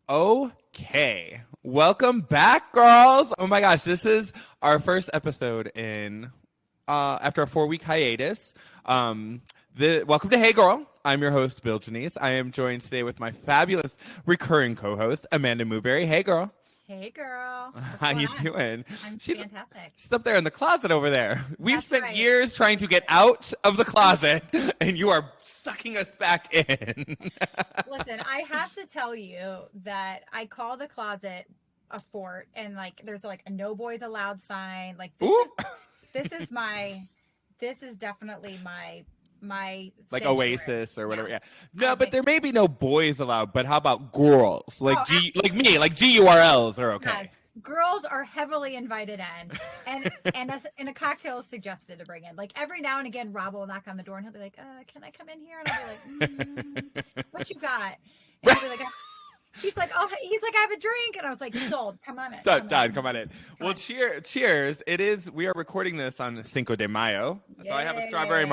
Okay. Welcome back, girls. Oh my gosh, this is our first episode in after a 4-week hiatus. Welcome to Hey Girl. I'm your host, Bill Janisse. I am joined today with my fabulous recurring co-host, Amanda Mooberry. Hey girl. Hey girl. How you doing? I'm she's, fantastic. She's up there in the closet over there. We've That's spent right. years trying to get out of the closet, and you are sucking us back in. Listen, I have to tell you that I call the closet a fort, and like there's like a no boys allowed sign. Like this is definitely my like sanctuary. Oasis or whatever. Yeah. No, but there may be no boys allowed. But how about girls? Like like me, like GURLs are okay. Yes. Girls are heavily invited in, and a cocktail is suggested to bring in. Like every now and again, Rob will knock on the door and he'll be like, "Can I come in here?" And I'll be like, "What you got?" And he'll be like, he's like, I have a drink, and I was like, "Sold, come on in." Come on in. Well, cheers! We are recording this on Cinco de Mayo, so I have a strawberry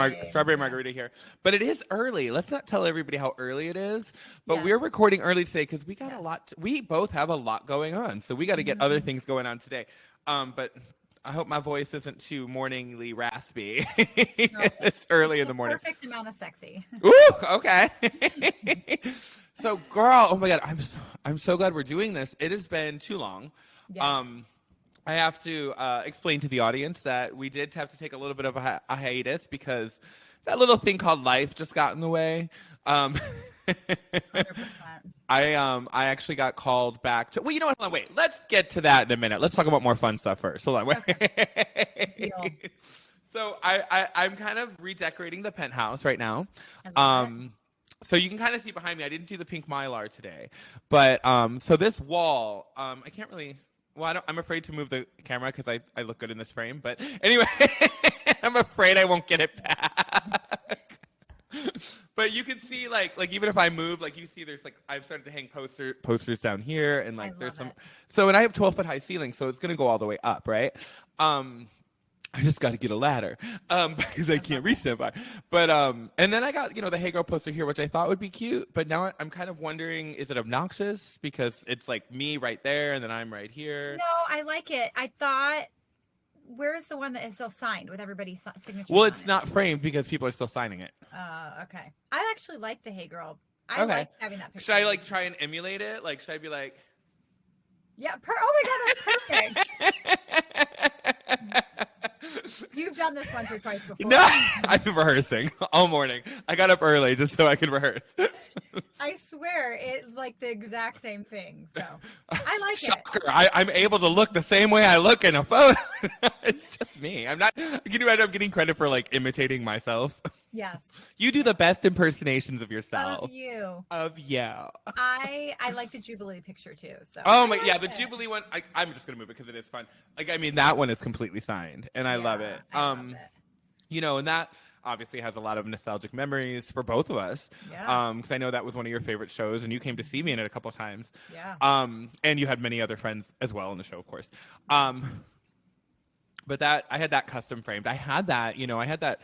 margarita here. But it is early. Let's not tell everybody how early it is. But we're recording early today because we got a lot. We both have a lot going on, so we got to get other things going on today. But I hope my voice isn't too morningly raspy. No, it's early in the morning. Perfect amount of sexy. Ooh, okay. So, girl, oh my God, I'm so glad we're doing this. It has been too long. Yes. I have to explain to the audience that we did have to take a little bit of a hiatus because that little thing called life just got in the way. 100%. I actually got called back to. Well, you know what? Hold on, wait. Let's get to that in a minute. Let's talk about more fun stuff first. Hold on. Wait. Okay. So I'm kind of redecorating the penthouse right now. So you can kind of see behind me. I didn't do the pink mylar today, but so this wall, I can't really. Well, I'm afraid to move the camera because I look good in this frame. But anyway, I'm afraid I won't get it back. But you can see like even if I move, like you see, there's like I've started to hang posters down here, and like there's some. So and I have 12-foot high ceilings, so it's gonna go all the way up, right? I just got to get a ladder because I can't reach that far. But and then I got the Hey Girl poster here, which I thought would be cute. But now I'm kind of wondering, is it obnoxious because it's like me right there and then I'm right here? No, I like it. I thought, where's the one that is still signed with everybody's signature? Well, it's not framed because people are still signing it. Okay. I actually like the Hey Girl. I like having that picture. Should I like try and emulate it? Like, should I be like? Yeah. Oh my God, that's perfect. You've done this once or twice before. No, I've been rehearsing all morning. I got up early just so I could rehearse. I swear, it's like the exact same thing. So I like Shocker. it. I'm able to look the same way I look in a photo. It's just me. I'm not. Can you imagine I'm getting credit for like imitating myself? Yes. You do the best impersonations of yourself. Of you. Of you. I like the Jubilee picture too. So. Oh my, yeah, the Jubilee one. I'm just gonna move it because it is fun. Like, I mean, that one is completely signed, and I love it. I love it. And that obviously has a lot of nostalgic memories for both of us. Yeah. Because I know that was one of your favorite shows, and you came to see me in it a couple of times. Yeah. And you had many other friends as well in the show, of course. But that I had that custom framed. I had that.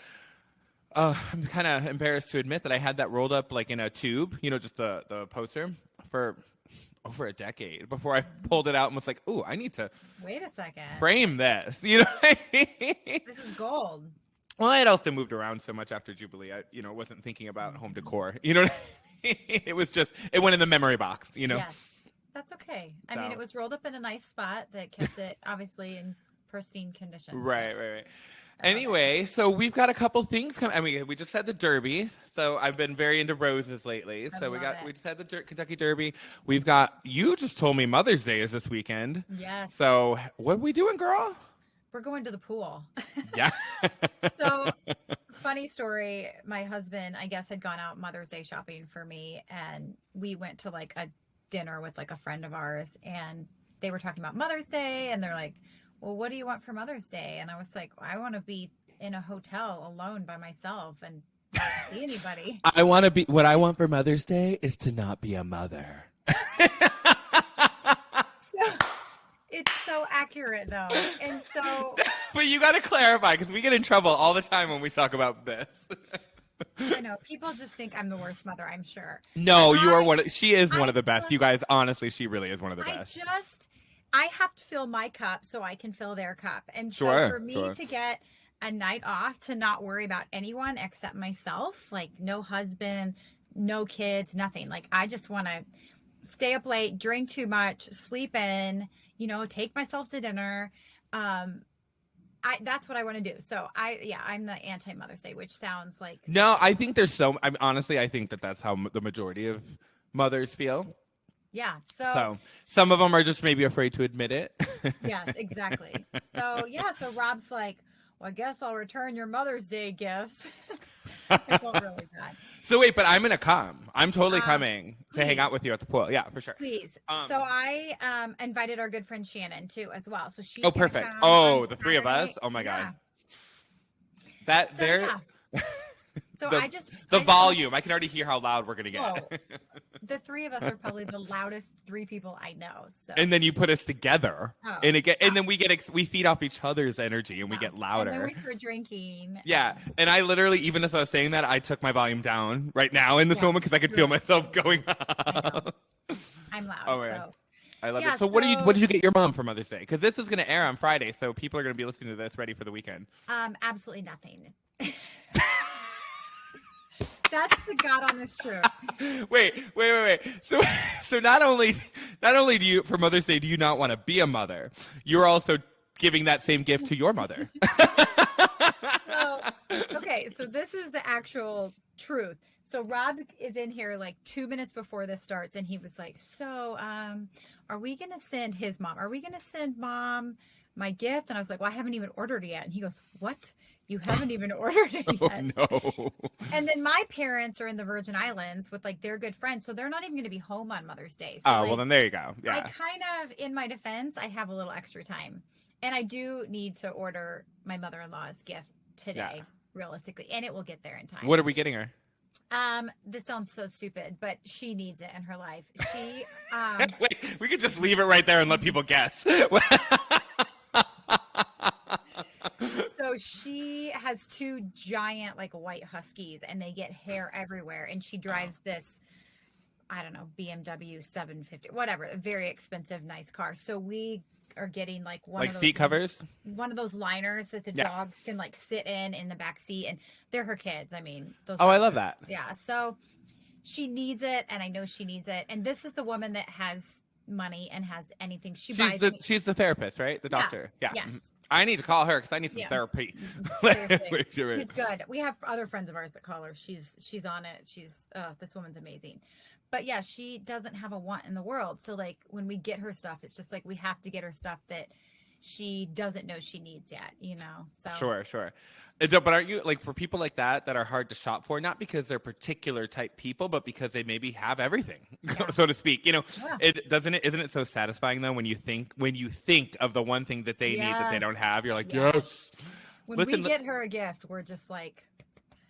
I'm kind of embarrassed to admit that I had that rolled up like in a tube, just the poster for over a decade before I pulled it out and was like, "Ooh, I need to wait a second, frame this." You know what I mean? This is gold. Well, I had also moved around so much after Jubilee. I, wasn't thinking about home decor. You know what I mean? It was just it went in the memory box. Yes, that's okay. I mean, it was rolled up in a nice spot that kept it obviously in pristine condition. Right. Anyway, so we've got a couple things coming. I mean, we just had the Derby, so I've been very into roses lately. So we just had the Kentucky Derby. We've got, you just told me Mother's Day is this weekend. Yes. So what are we doing, girl? We're going to the pool. Yeah. So, funny story. My husband, I guess, had gone out Mother's Day shopping for me, and we went to like a dinner with like a friend of ours, and they were talking about Mother's Day, and they're like, well, what do you want for Mother's Day? And I was like, I want to be in a hotel alone by myself and not see anybody. What I want for Mother's Day is to not be a mother. It's so accurate though. And so. But you got to clarify because we get in trouble all the time when we talk about this. I know. People just think I'm the worst mother, I'm sure. No, you are she is one of the best. You guys, honestly, she really is one of the best. I have to fill my cup so I can fill their cup. And so for me to get a night off, to not worry about anyone except myself, like no husband, no kids, nothing. Like I just want to stay up late, drink too much, sleep in, take myself to dinner. That's what I want to do. So I'm the anti-Mother's Day, which sounds like... No, I think honestly, I think that's how the majority of mothers feel. Yeah. So some of them are just maybe afraid to admit it. Yes, exactly. So Rob's like, well, I guess I'll return your Mother's Day gifts. I felt really bad. So wait, but I'm going to come. I'm totally coming to hang out with you at the pool. Yeah, for sure. Please. So I invited our good friend Shannon too as well. So she's perfect. Oh, the three of us? Oh my God. The volume. I can already hear how loud we're going to get. The three of us are probably the loudest three people I know. So. And then you put us together, and then we feed off each other's energy, and we get louder. And then we start drinking. Yeah, and I literally, even as I was saying that, I took my volume down right now in this moment because I could feel myself going up. I'm loud. Oh, yeah. So. I love it. So what did you get your mom for Mother's Day? Because this is going to air on Friday, so people are going to be listening to this ready for the weekend. Absolutely nothing. That's the God honest truth. Wait. So not only do you, for Mother's Day, do you not want to be a mother, you're also giving that same gift to your mother. So this is the actual truth. So Rob is in here like 2 minutes before this starts, and he was like, so are we going to send his mom? Are we going to send mom my gift? And I was like, well, I haven't even ordered it yet. And he goes, what? You haven't even ordered it yet. Oh, no. And then my parents are in the Virgin Islands with like their good friends. So they're not even going to be home on Mother's Day. So, well, then there you go. Yeah. I kind of, in my defense, I have a little extra time. And I do need to order my mother-in-law's gift today, realistically. And it will get there in time. What are we getting her? This sounds so stupid, but she needs it in her life. She, Wait, we could just leave it right there and let people guess. So she has two giant like white huskies, and they get hair everywhere, and she drives this, I don't know, BMW 750, whatever, a very expensive, nice car. So we are getting like one of those seat covers, one of those liners that the dogs can like sit in the back seat, and they're her kids. I mean, those. I love that. Yeah. So she needs it, and I know she needs it. And this is the woman that has money and has anything she buys. She's the therapist, right? The doctor. Yeah. Yes. Mm-hmm. I need to call her because I need some therapy. She's good. We have other friends of ours that call her. She's on it. This woman's amazing. But yeah, she doesn't have a want in the world. So like when we get her stuff, it's just like we have to get her stuff that she doesn't know she needs yet, So Sure. But aren't you like, for people like that are hard to shop for, not because they're particular type people, but because they maybe have everything, so to speak. Isn't it so satisfying though when you think of the one thing that they need that they don't have? You're like, yes. When we get her a gift, we're just like,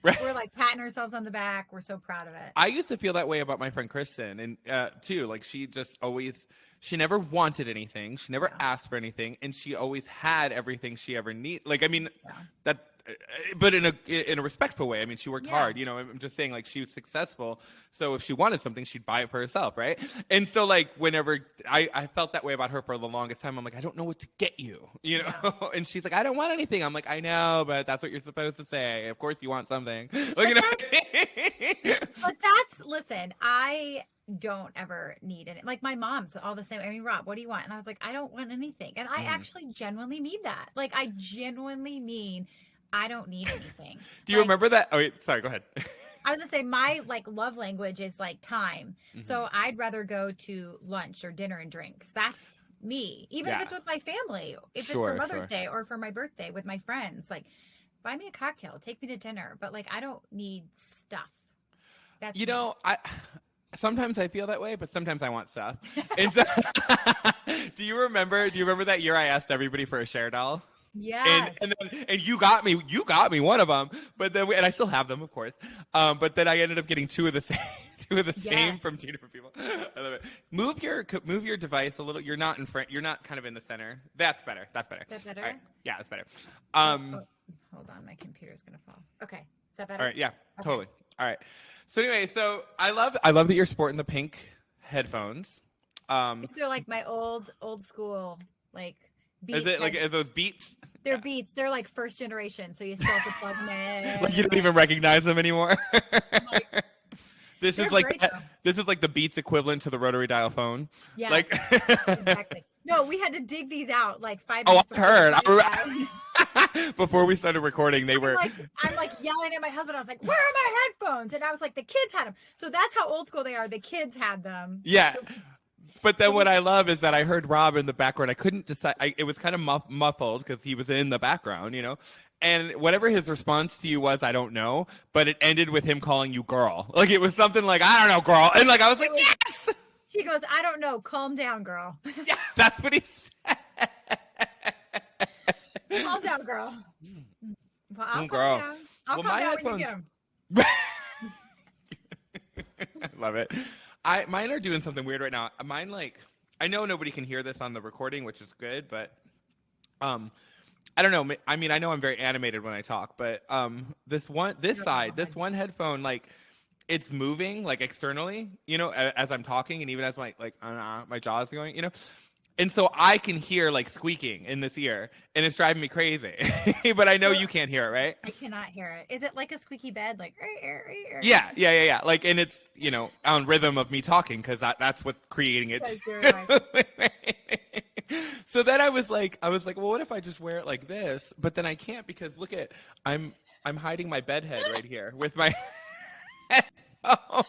we're like patting ourselves on the back. We're so proud of it. I used to feel that way about my friend Kristen, and too. Like she never wanted anything. She never asked for anything, and she always had everything she ever needed. Like, I mean, but in a respectful way. I mean, she worked hard. I'm just saying, like, she was successful. So if she wanted something, she'd buy it for herself, right? And so, like, whenever I felt that way about her for the longest time, I'm like, I don't know what to get you, And she's like, I don't want anything. I'm like, I know, but that's what you're supposed to say. Of course, you want something. Like, listen, I don't ever need it. Like my mom's all the same. I mean, Rob, what do you want? And I was like, I don't want anything. And I actually genuinely mean that. Like, I genuinely mean I don't need anything. Do you remember that? Oh, wait, sorry, go ahead. I was gonna say my like love language is like time. Mm-hmm. So I'd rather go to lunch or dinner and drinks. That's me. Even if it's with my family, if it's for Mother's Day or for my birthday with my friends, like buy me a cocktail, take me to dinner. But like, I don't need stuff. That's sometimes I feel that way, but sometimes I want stuff. And so, do you remember that year I asked everybody for a Cher doll? Yes. And you got me one of them, but then and I still have them, of course. But then I ended up getting two of the same from two different people. I love it. Move your device a little. You're not in front. You're not kind of in the center. That's better. That's better. That's better. Right. Yeah, that's better. hold on, my computer's gonna fall. Okay, is that better? All right, yeah, Okay. totally. All right. So anyway, so I love that you're sporting the pink headphones. They're like my old school like Beats. Is it like are those Beats? They're Beats. They're like first generation, so you still have to plug them in. Like you don't even recognize them anymore. Like, this is like the Beats equivalent to the rotary dial phone. Yeah, Like exactly. No, we had to dig these out like 5 Oh, minutes. I heard. Before we started recording, they were. I'm like yelling at my husband. I was like, "Where are my headphones?" And I was like, "The kids had them." So that's how old school they are. The kids had them. Yeah. So, But then what I love is that I heard Rob in the background. I couldn't decide. It was kind of muffled because he was in the background, you know. And whatever his response to you was, I don't know. But it ended with him calling you girl. Like it was something like, I don't know, girl. And like I was like, yes. He goes, I don't know. Calm down, girl. Yeah, that's what he said. Calm down, girl. Well, I'll girl. calm down. I'll calm down when you get 'em. I love it. Mine are doing something weird right now. Mine, like, I know nobody can hear this on the recording, which is good, but I don't know. I mean, I know I'm very animated when I talk, but this one headphone, like, it's moving like externally, you know, as I'm talking, and even as my jaw is going, you know. And so I can hear like squeaking in this ear, and it's driving me crazy. But I know you can't hear it, right? I cannot hear it. Is it like a squeaky bed? Like, yeah. Like, and it's, you know, on rhythm of me talking, because that's what's creating it. So then I was like, well, what if I just wear it like this? But then I can't, because look at, I'm hiding my bed head right here with my. Oh,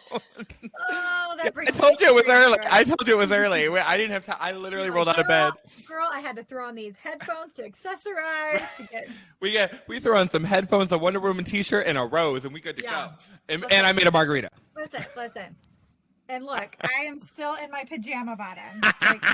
that brings I told you it was early. I told you it was early. I didn't have time. I literally rolled out of bed. Girl, I had to throw on these headphones to accessorize. We throw on some headphones, a Wonder Woman t-shirt, and a rose, and we good to go. And I made a margarita. Listen. And look, I am still in my pajama bottoms. Like,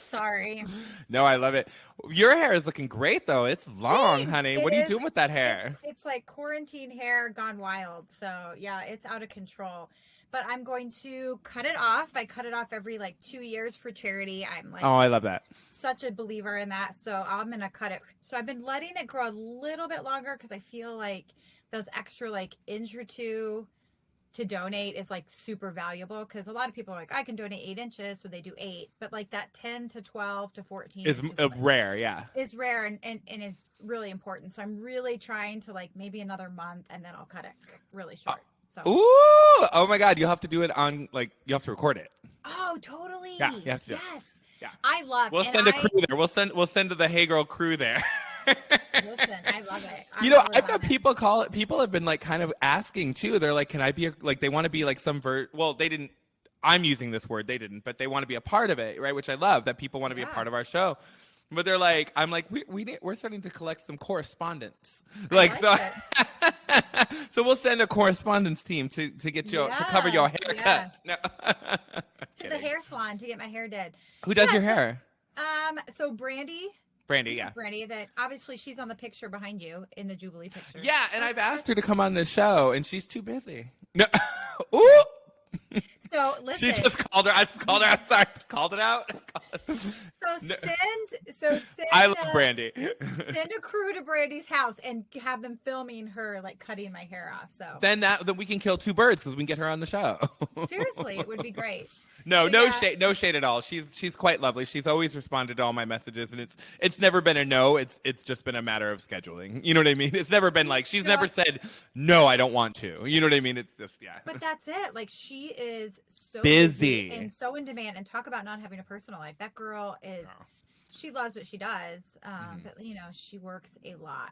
sorry. No, I love it. Your hair is looking great, though. It's long, honey. What are you doing with that hair? It's like quarantine hair gone wild. So, yeah, it's out of control. But I'm going to cut it off. I cut it off every like 2 years for charity. I'm like, oh, I love that. Such a believer in that. So I'm going to cut it. So I've been letting it grow a little bit longer because I feel like those extra like inch or two to donate is like super valuable, because a lot of people are like, I can donate 8 inches, so they do 8, but like that 10 to 12 to 14 is rare. Yeah, is rare and is really important. So I'm really trying to like maybe another month, and then I'll cut it really short. So ooh, oh my God, you'll have to do it on, like, you have to record it. Oh, totally. Yeah, you have to do it. Yeah, I love. We'll send a crew there. We'll send the Hey Girl crew there. Listen, I love it. You know, I've got people call it. People have been like kind of asking too. They're like, "Can I be like?" They want to be like some Well, they didn't. I'm using this word. They didn't, but they want to be a part of it, right? Which I love, that people want to be a part of our show. But they're like, I'm like, we're starting to collect some correspondence. Like so. So we'll send a correspondence team to get you to cover your haircut. No. To the hair salon to get my hair did. Who does your hair? So Brandy, that obviously she's on the picture behind you in the Jubilee picture. Yeah, and I've asked her to come on the show, and she's too busy. No. Ooh. So listen. She just called her. I just called her. I'm sorry. I just called it out. Send. I love Brandy. Send a crew to Brandy's house and have them filming her like cutting my hair off. So then we can kill 2 birds, because we can get her on the show. Seriously, it would be great. No shade at all. She's quite lovely. She's always responded to all my messages, and it's never been a no. It's just been a matter of scheduling. You know what I mean? It's never been like she's never said no, I don't want to. You know what I mean? It's just But that's it. Like, she is so busy and so in demand. And talk about not having a personal life. That girl is. Oh. She loves what she does, but you know, she works a lot.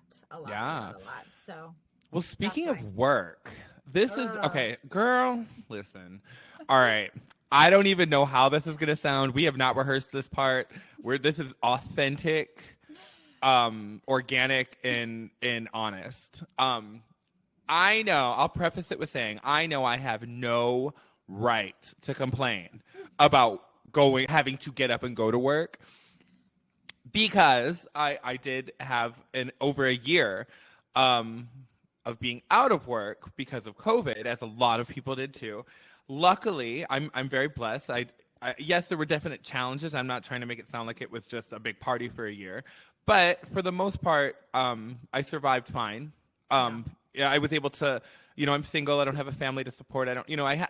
So. Well, speaking of work, this is okay, girl. Listen, all right. I don't even know how this is gonna sound. We have not rehearsed this part. This is authentic, organic, and honest. I know. I'll preface it with saying I know I have no right to complain about having to get up and go to work, because I did have over a year of being out of work because of COVID, as a lot of people did too. Luckily, I'm very blessed. Yes, there were definite challenges. I'm not trying to make it sound like it was just a big party for a year, But for the most part, I survived fine. Yeah, I was able to, I'm single. I don't have a family to support. I don't,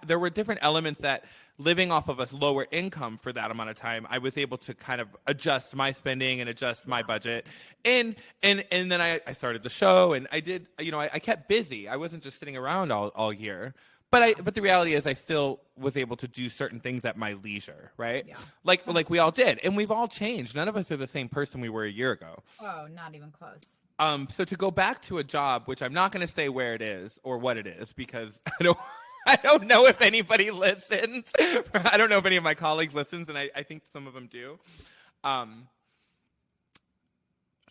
there were different elements that living off of a lower income for that amount of time, I was able to kind of adjust my spending and adjust my budget. And then I started the show, and I did, I kept busy. I wasn't just sitting around all year. But the reality is I still was able to do certain things at my leisure, right? Yeah. Like we all did. And we've all changed. None of us are the same person we were a year ago. Oh, not even close. So to go back to a job, which I'm not going to say where it is or what it is, because I don't know if anybody listens. I don't know if any of my colleagues listens, and I think some of them do.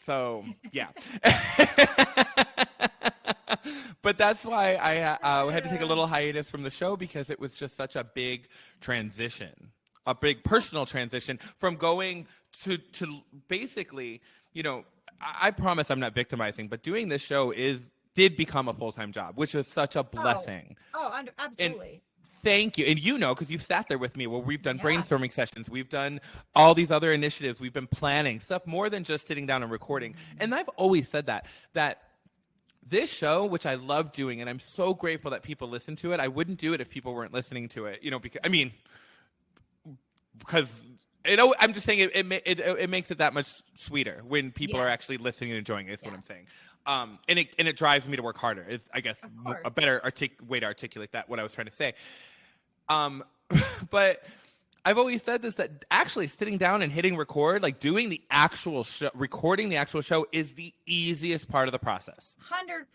So yeah. But that's why I had to take a little hiatus from the show, because it was just such a big transition, a big personal transition from going to basically, I promise I'm not victimizing, but doing this show did become a full-time job, which is such a blessing. Absolutely. And thank you. And because you've sat there with me, well, we've done brainstorming sessions. We've done all these other initiatives. We've been planning stuff more than just sitting down and recording. And I've always said that this show, which I love doing, and I'm so grateful that people listen to it. I wouldn't do it if people weren't listening to it, because I'm just saying it makes it that much sweeter when people are actually listening and enjoying it. Is what I'm saying. And it drives me to work harder. Is, I guess, a better way to articulate that, what I was trying to say. But I've always said this, that actually sitting down and hitting record, like doing the actual show, recording the actual show, is the easiest part of the process. 100%.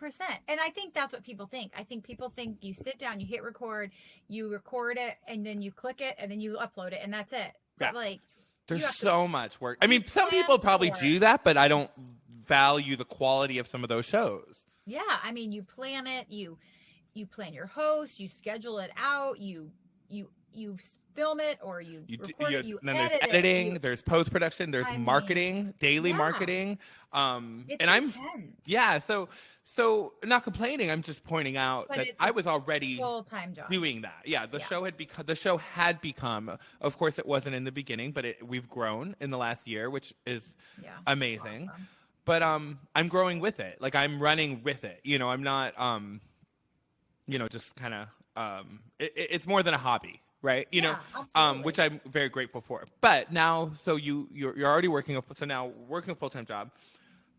And I think that's what people think. I think people think you sit down, you hit record, you record it, and then you click it, and then you upload it, and that's it. Yeah. But there's so much work. I mean, some people probably do that, but I don't value the quality of some of those shows. Yeah, I mean, you plan it, you plan your host, you schedule it out, you film it, or you record it, you then edit there's editing, it, there's post-production, there's marketing, daily marketing. It's and intense. So not complaining, I'm just pointing out that I was already full-time job doing that. Yeah, the show had become, of course it wasn't in the beginning, but we've grown in the last year, which is amazing. Awesome. But I'm growing with it. Like, I'm running with it. I'm not just kind of it's more than a hobby. Right, which I'm very grateful for. But now, so you're already working, so now working a full-time job,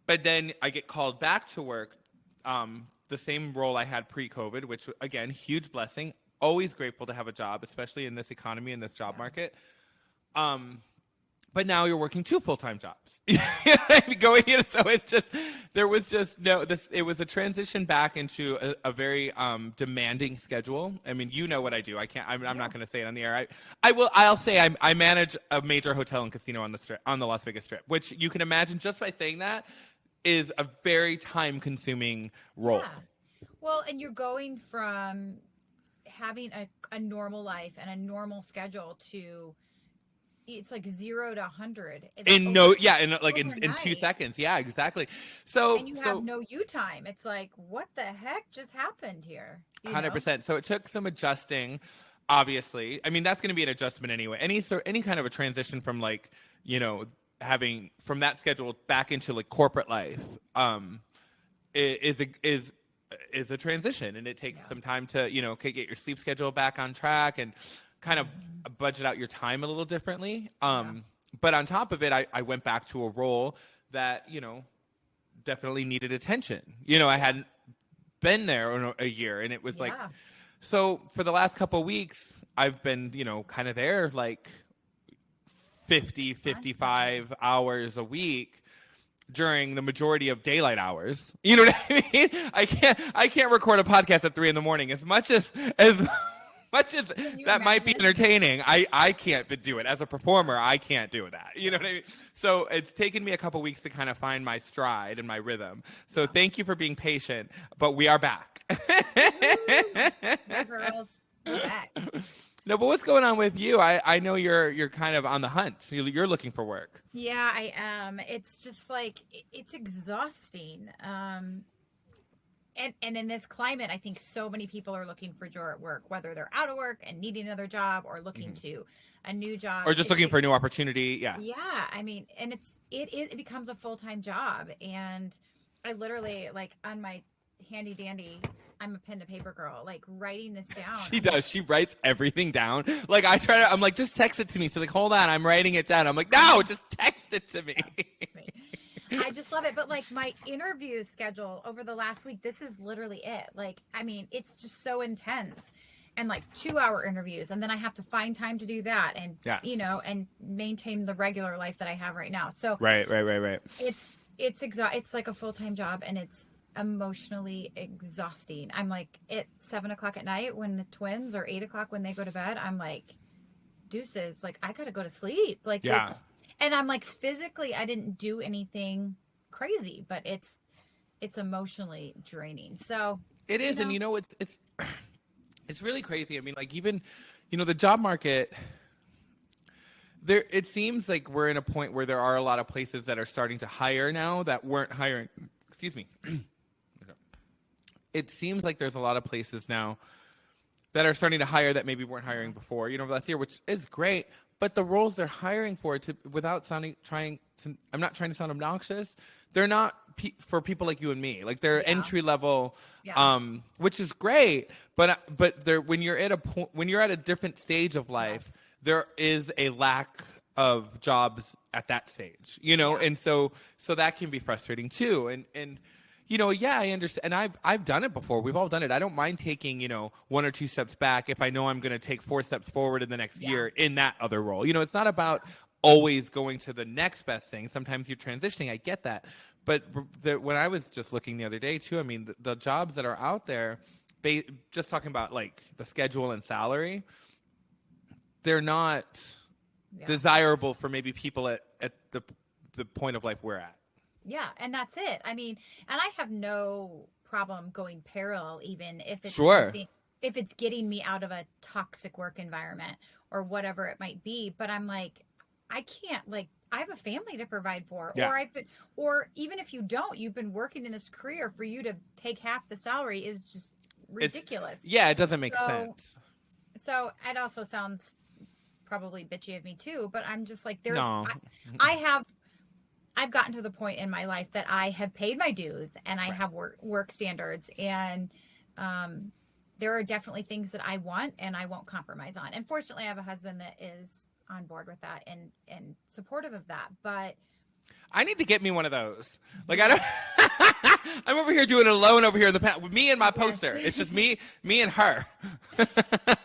but then I get called back to work, the same role I had pre-COVID, which again, huge blessing. Always grateful to have a job, especially in this economy, in this job market. But now you're working 2 full-time jobs. So it was a transition back into a very demanding schedule. I mean, you know what I do. I'm not going to say it on the air. I'll say I manage a major hotel and casino on the Las Vegas Strip, which you can imagine just by saying that is a very time-consuming role. Yeah. Well, and you're going from having a normal life and a normal schedule to it's like 0 to 100 in 2 seconds. Yeah, exactly. So and you have no you time. It's like, what the heck just happened here? 100%. So it took some adjusting, obviously. I mean, that's going to be an adjustment anyway. Any kind of a transition from having from that schedule back into like corporate life is a transition, and it takes some time to get your sleep schedule back on track and kind of budget out your time a little differently. But on top of it, I went back to a role that, definitely needed attention. I hadn't been there in a year, and it was so for the last couple of weeks, I've been, kind of there like 55 hours a week during the majority of daylight hours. You know what I mean? I can't record a podcast at 3 a.m. as much as that might be entertaining. I can't do it. As a performer, I can't do that. You know what I mean? So it's taken me a couple weeks to kind of find my stride and my rhythm. So thank you for being patient, but we are back. Yeah, girls, we're back. No, but what's going on with you? I know you're kind of on the hunt. You're looking for work. Yeah, I am. It's just like, it's exhausting. and in this climate, I think so many people are looking for joy at work, whether they're out of work and needing another job or looking to a new job. Or just looking for a new opportunity. Yeah. Yeah. I mean, and it becomes a full-time job. And I literally, like, on my handy dandy, I'm a pen to paper girl, like writing this down. She does. She writes everything down. Like I'm like, just text it to me. So like, hold on, I'm writing it down. I'm like, no, just text it to me. I just love it. But like my interview schedule over the last week, this is literally it. Like, I mean, it's just so intense, and like 2-hour interviews. And then I have to find time to do that. And, and maintain the regular life that I have right now. So right. It's like a full-time job, and it's emotionally exhausting. I'm like, at 7:00 at night when the twins, or 8:00 when they go to bed, I'm like, deuces, like I gotta go to sleep. Like, and I'm like, physically I didn't do anything crazy, but it's emotionally draining. So it is. And it's really crazy. I mean, like, even the job market, there, it seems like we're in a point where there are a lot of places that are starting to hire now that weren't hiring. Excuse me. It seems like there's a lot of places now that are starting to hire that maybe weren't hiring before, last year, which is great. But the roles they're hiring for, I'm not trying to sound obnoxious, they're not for people like you and me. Like, they're entry level, which is great. But when you're at a different stage of life, there is a lack of jobs at that stage, and so that can be frustrating too. And I understand. And I've done it before. We've all done it. I don't mind taking, 1 or 2 steps back if I know I'm going to take 4 steps forward in the next year in that other role. It's not about always going to the next best thing. Sometimes you're transitioning. I get that. But when I was just looking the other day too, I mean, the jobs that are out there, just talking about like the schedule and salary, they're not desirable for maybe people at the point of life we're at. Yeah, and that's it. I mean, and I have no problem going parallel, even if it's if it's getting me out of a toxic work environment or whatever it might be. But I'm like, I can't, like, I have a family to provide for, or even if you don't, you've been working in this career, for you to take half the salary is just ridiculous. It doesn't make sense. So it also sounds probably bitchy of me too, but I'm just like, I've gotten to the point in my life that I have paid my dues, and I have work standards, and there are definitely things that I want and I won't compromise on. And fortunately, I have a husband that is on board with that and supportive of that. But I need to get me one of those. Like, I don't. I'm over here doing it alone over here in the pen with me and my poster. It's just me and her.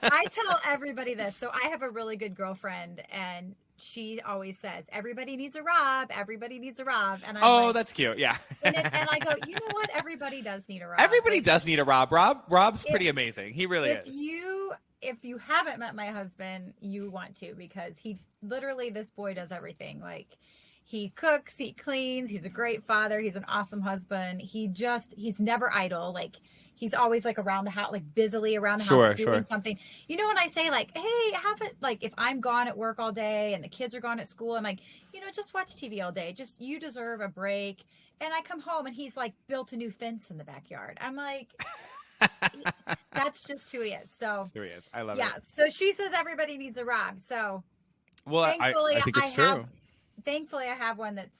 I tell everybody this. So I have a really good girlfriend, and she always says, everybody needs a Rob. Everybody needs a Rob. And I'm like, that's cute. Yeah. and I go, you know what? Everybody does need a Rob. Everybody does need a Rob. Rob's pretty amazing. He really is. If you haven't met my husband, you want to, because this boy does everything. Like, he cooks, he cleans, he's a great father, he's an awesome husband. He's never idle. Like, he's always like around the house, like busily around the house doing something. When I say like, hey, if I'm gone at work all day and the kids are gone at school, I'm like, just watch TV all day. Just, you deserve a break. And I come home and he's like built a new fence in the backyard. I'm like, that's just who he is. So here he is. I love it. Yeah. So she says everybody needs a Rob. So thankfully, I think it's true. Thankfully, I have one that's,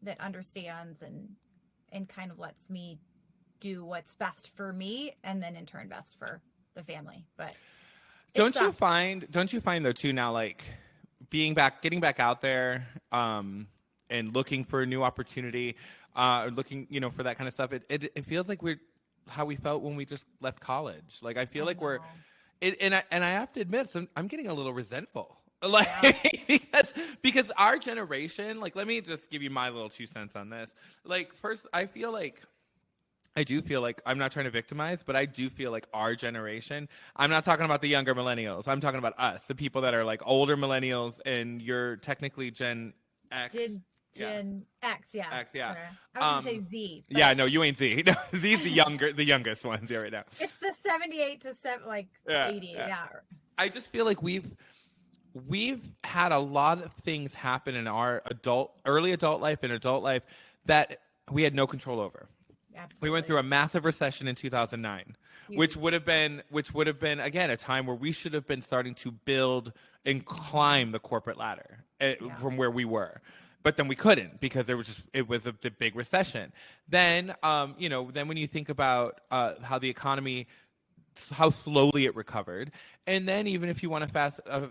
that understands and kind of lets me do what's best for me, and then in turn best for the family. But don't you find though too now, like, getting back out there, and looking for a new opportunity, looking, for that kind of stuff. It feels like we're how we felt when we just left college. Like, I feel like and I have to admit, I'm getting a little resentful. Like, because our generation, like, let me just give you my little 2 cents on this. Like, first, I do feel like, I'm not trying to victimize, but I do feel like our generation, I'm not talking about the younger millennials. I'm talking about us, the people that are like older millennials, and you're technically Gen X. Gen X, yeah. X, yeah. Sorry. I was going to say Z. Yeah, no, you ain't Z. No, Z's the youngest ones here right now. It's the 78 to 80. Yeah. I just feel like we've had a lot of things happen in our early adult life and adult life that we had no control over. Absolutely. We went through a massive recession in 2009, which would have been again a time where we should have been starting to build and climb the corporate ladder from where we were. But then we couldn't because it was the big recession. Then then when you think about how the economy, how slowly it recovered, and then even if you want to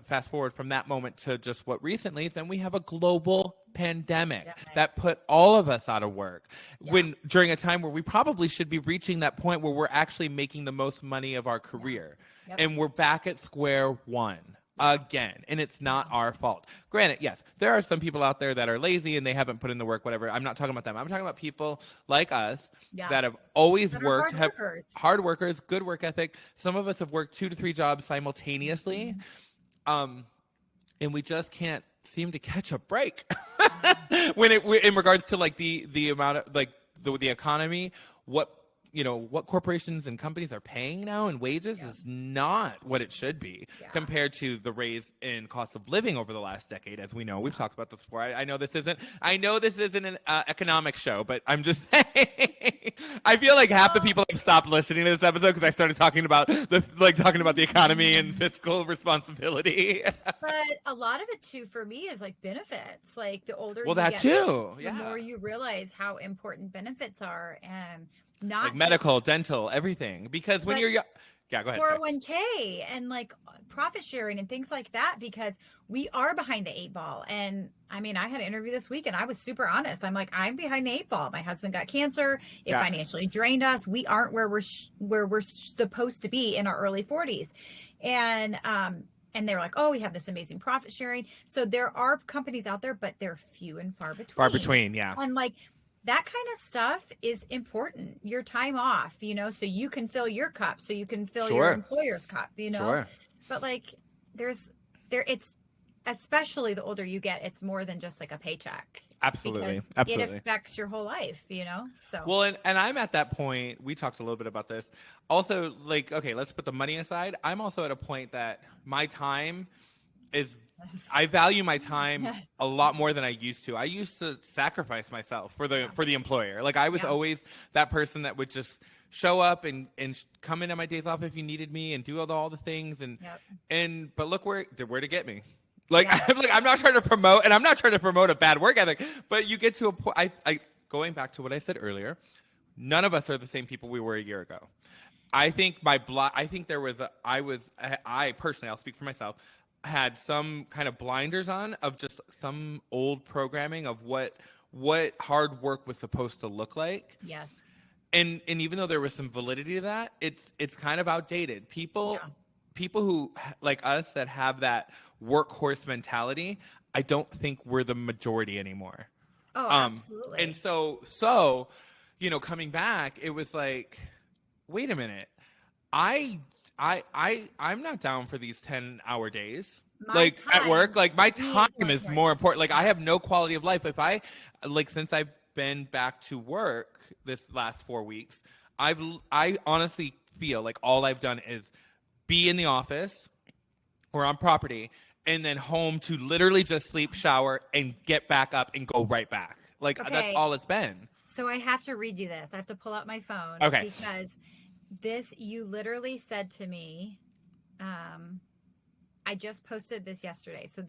fast forward from that moment to just what recently, then we have a global pandemic that put all of us out of work when during a time where we probably should be reaching that point where we're actually making the most money of our career, and we're back at square one again, and it's not our fault. Granted, yes, there are some people out there that are lazy and they haven't put in the work, whatever. I'm not talking about them. I'm talking about people like us that have always worked, hard workers, good work ethic. Some of us have worked 2 to 3 jobs simultaneously, and we just can't seem to catch a break in regards to like the amount of like the economy. What corporations and companies are paying now in wages is not what it should be compared to the raise in cost of living over the last decade. As we know, we've talked about this before. I know this isn't an economic show, but I'm just saying, I feel like half the people have stopped listening to this episode because I started talking about the economy and fiscal responsibility. But a lot of it too, for me, is like benefits. Like the older you get, the more you realize how important benefits are, and not like medical, dental, everything. Because when you're young, go ahead. 401k and like profit sharing and things like that, because we are behind the 8 ball. And I mean, I had an interview this week and I was super honest. I'm like, I'm behind the 8 ball. My husband got cancer. It financially drained us. We aren't where we're supposed to be in our early 40s. And they're like, oh, we have this amazing profit sharing. So there are companies out there, but they're few and far between. And like, that kind of stuff is important. Your time off, so you can fill your cup, so you can fill your employer's cup, But like, it's especially the older you get, it's more than just like a paycheck. Absolutely. It affects your whole life, So well, and I'm at that point. We talked a little bit about this. Also, like, okay, let's put the money aside. I'm also at a point that my time is. I value my time a lot more than I used to. I used to sacrifice myself for the employer. Like I was always that person that would just show up and come into my days off if you needed me and do all the things but look where to get me. Like I'm not trying to promote, and I'm not trying to promote a bad work ethic, but you get to a point. I going back to what I said earlier, none of us are the same people we were a year ago. I think there was I personally, I'll speak for myself, had some kind of blinders on of just some old programming of what hard work was supposed to look like. Yes. And even though there was some validity to that, it's kind of outdated. People who like us that have that workhorse mentality, I don't think we're the majority anymore. Oh, absolutely. And so, coming back, it was like, wait a minute. I'm not down for these 10-hour days. At work, like my time is more important. Like I have no quality of life. If since I've been back to work this last 4 weeks, I honestly feel like all I've done is be in the office or on property and then home to literally just sleep, shower, and get back up and go right back. Like that's all it's been. So I have to read you this. I have to pull out my phone. Okay. Because you literally said to me, I just posted this yesterday. So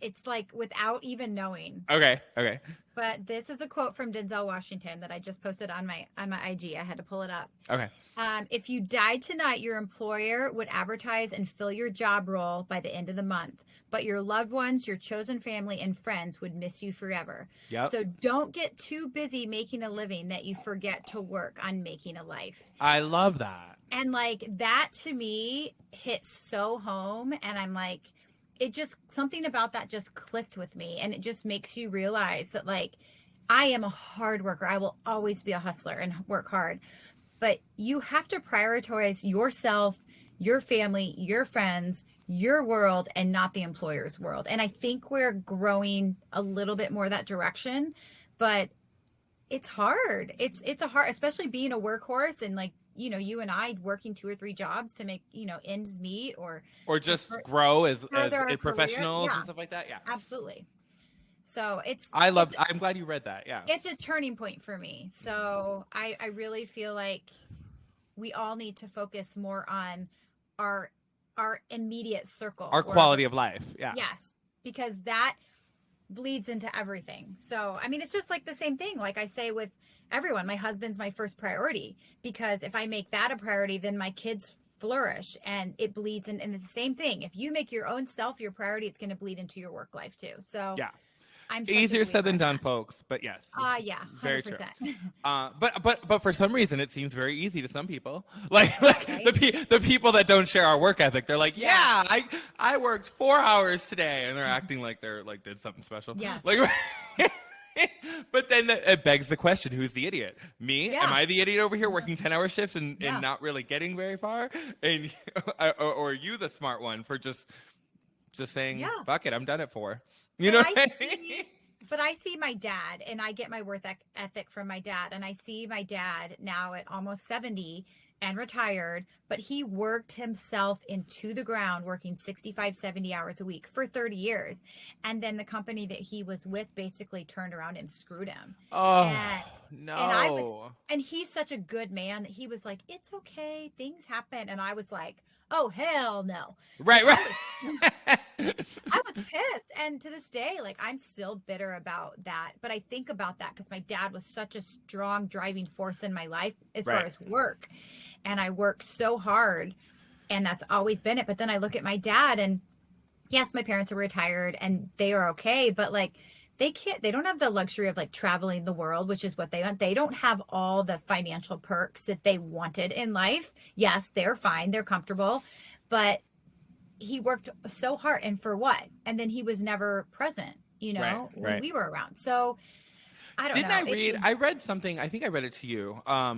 it's like without even knowing. Okay. But this is a quote from Denzel Washington that I just posted on my IG. I had to pull it up. Okay. If you died tonight, your employer would advertise and fill your job role by the end of the month. But your loved ones, your chosen family, and friends would miss you forever. Yep. So don't get too busy making a living that you forget to work on making a life. I love that. And like that to me hits so home. And I'm like, something about that just clicked with me. And it just makes you realize that like, I am a hard worker. I will always be a hustler and work hard. But you have to prioritize yourself, your family, your friends, your world, and not the employer's world. And I think we're growing a little bit more that direction, but it's hard. It's a hard, especially being a workhorse and like, you and I working 2 or 3 jobs to make, ends meet or just grow as professionals career. and stuff like that. Yeah, absolutely. So I'm glad you read that. Yeah. It's a turning point for me. So I really feel like we all need to focus more on our immediate circle. Our quality of life. Yeah. Yes. Because that bleeds into everything. So, I mean, it's just like the same thing. Like I say with everyone, my husband's my first priority, because if I make that a priority, then my kids flourish, and it bleeds. And it's the same thing. If you make your own self your priority, it's going to bleed into your work life too. So yeah. I'm easier said than done, folks, but yes. Yeah, 100%. Very true. But for some reason, it seems very easy to some people. Like right? the people that don't share our work ethic, they're like, yeah, I worked 4 hours today, and they're acting like they're like did something special. Yes. Like, but then it begs the question: who's the idiot? Me? Yeah. Am I the idiot over here working 10-hour shifts and not really getting very far? And or are you the smart one for just saying, fuck it, I'm done at 4? You know what I mean? But I see my dad, and I get my work ethic from my dad. And I see my dad now at almost 70 and retired, but he worked himself into the ground, working 65, 70 hours a week for 30 years. And then the company that he was with basically turned around and screwed him. Oh, no. And he's such a good man that he was like, it's okay, things happen. And I was like, oh, hell no. Right. I was pissed. And to this day, like, I'm still bitter about that. But I think about that because my dad was such a strong driving force in my life as far as work. And I worked so hard, and that's always been it. But then I look at my dad, and yes, my parents are retired and they are okay. But like, they don't have the luxury of like traveling the world, which is what they want. They don't have all the financial perks that they wanted in life. Yes, they're fine. They're comfortable, but he worked so hard, and for what? And then he was never present, when we were around. So I don't know. I read something, I think I read it to you a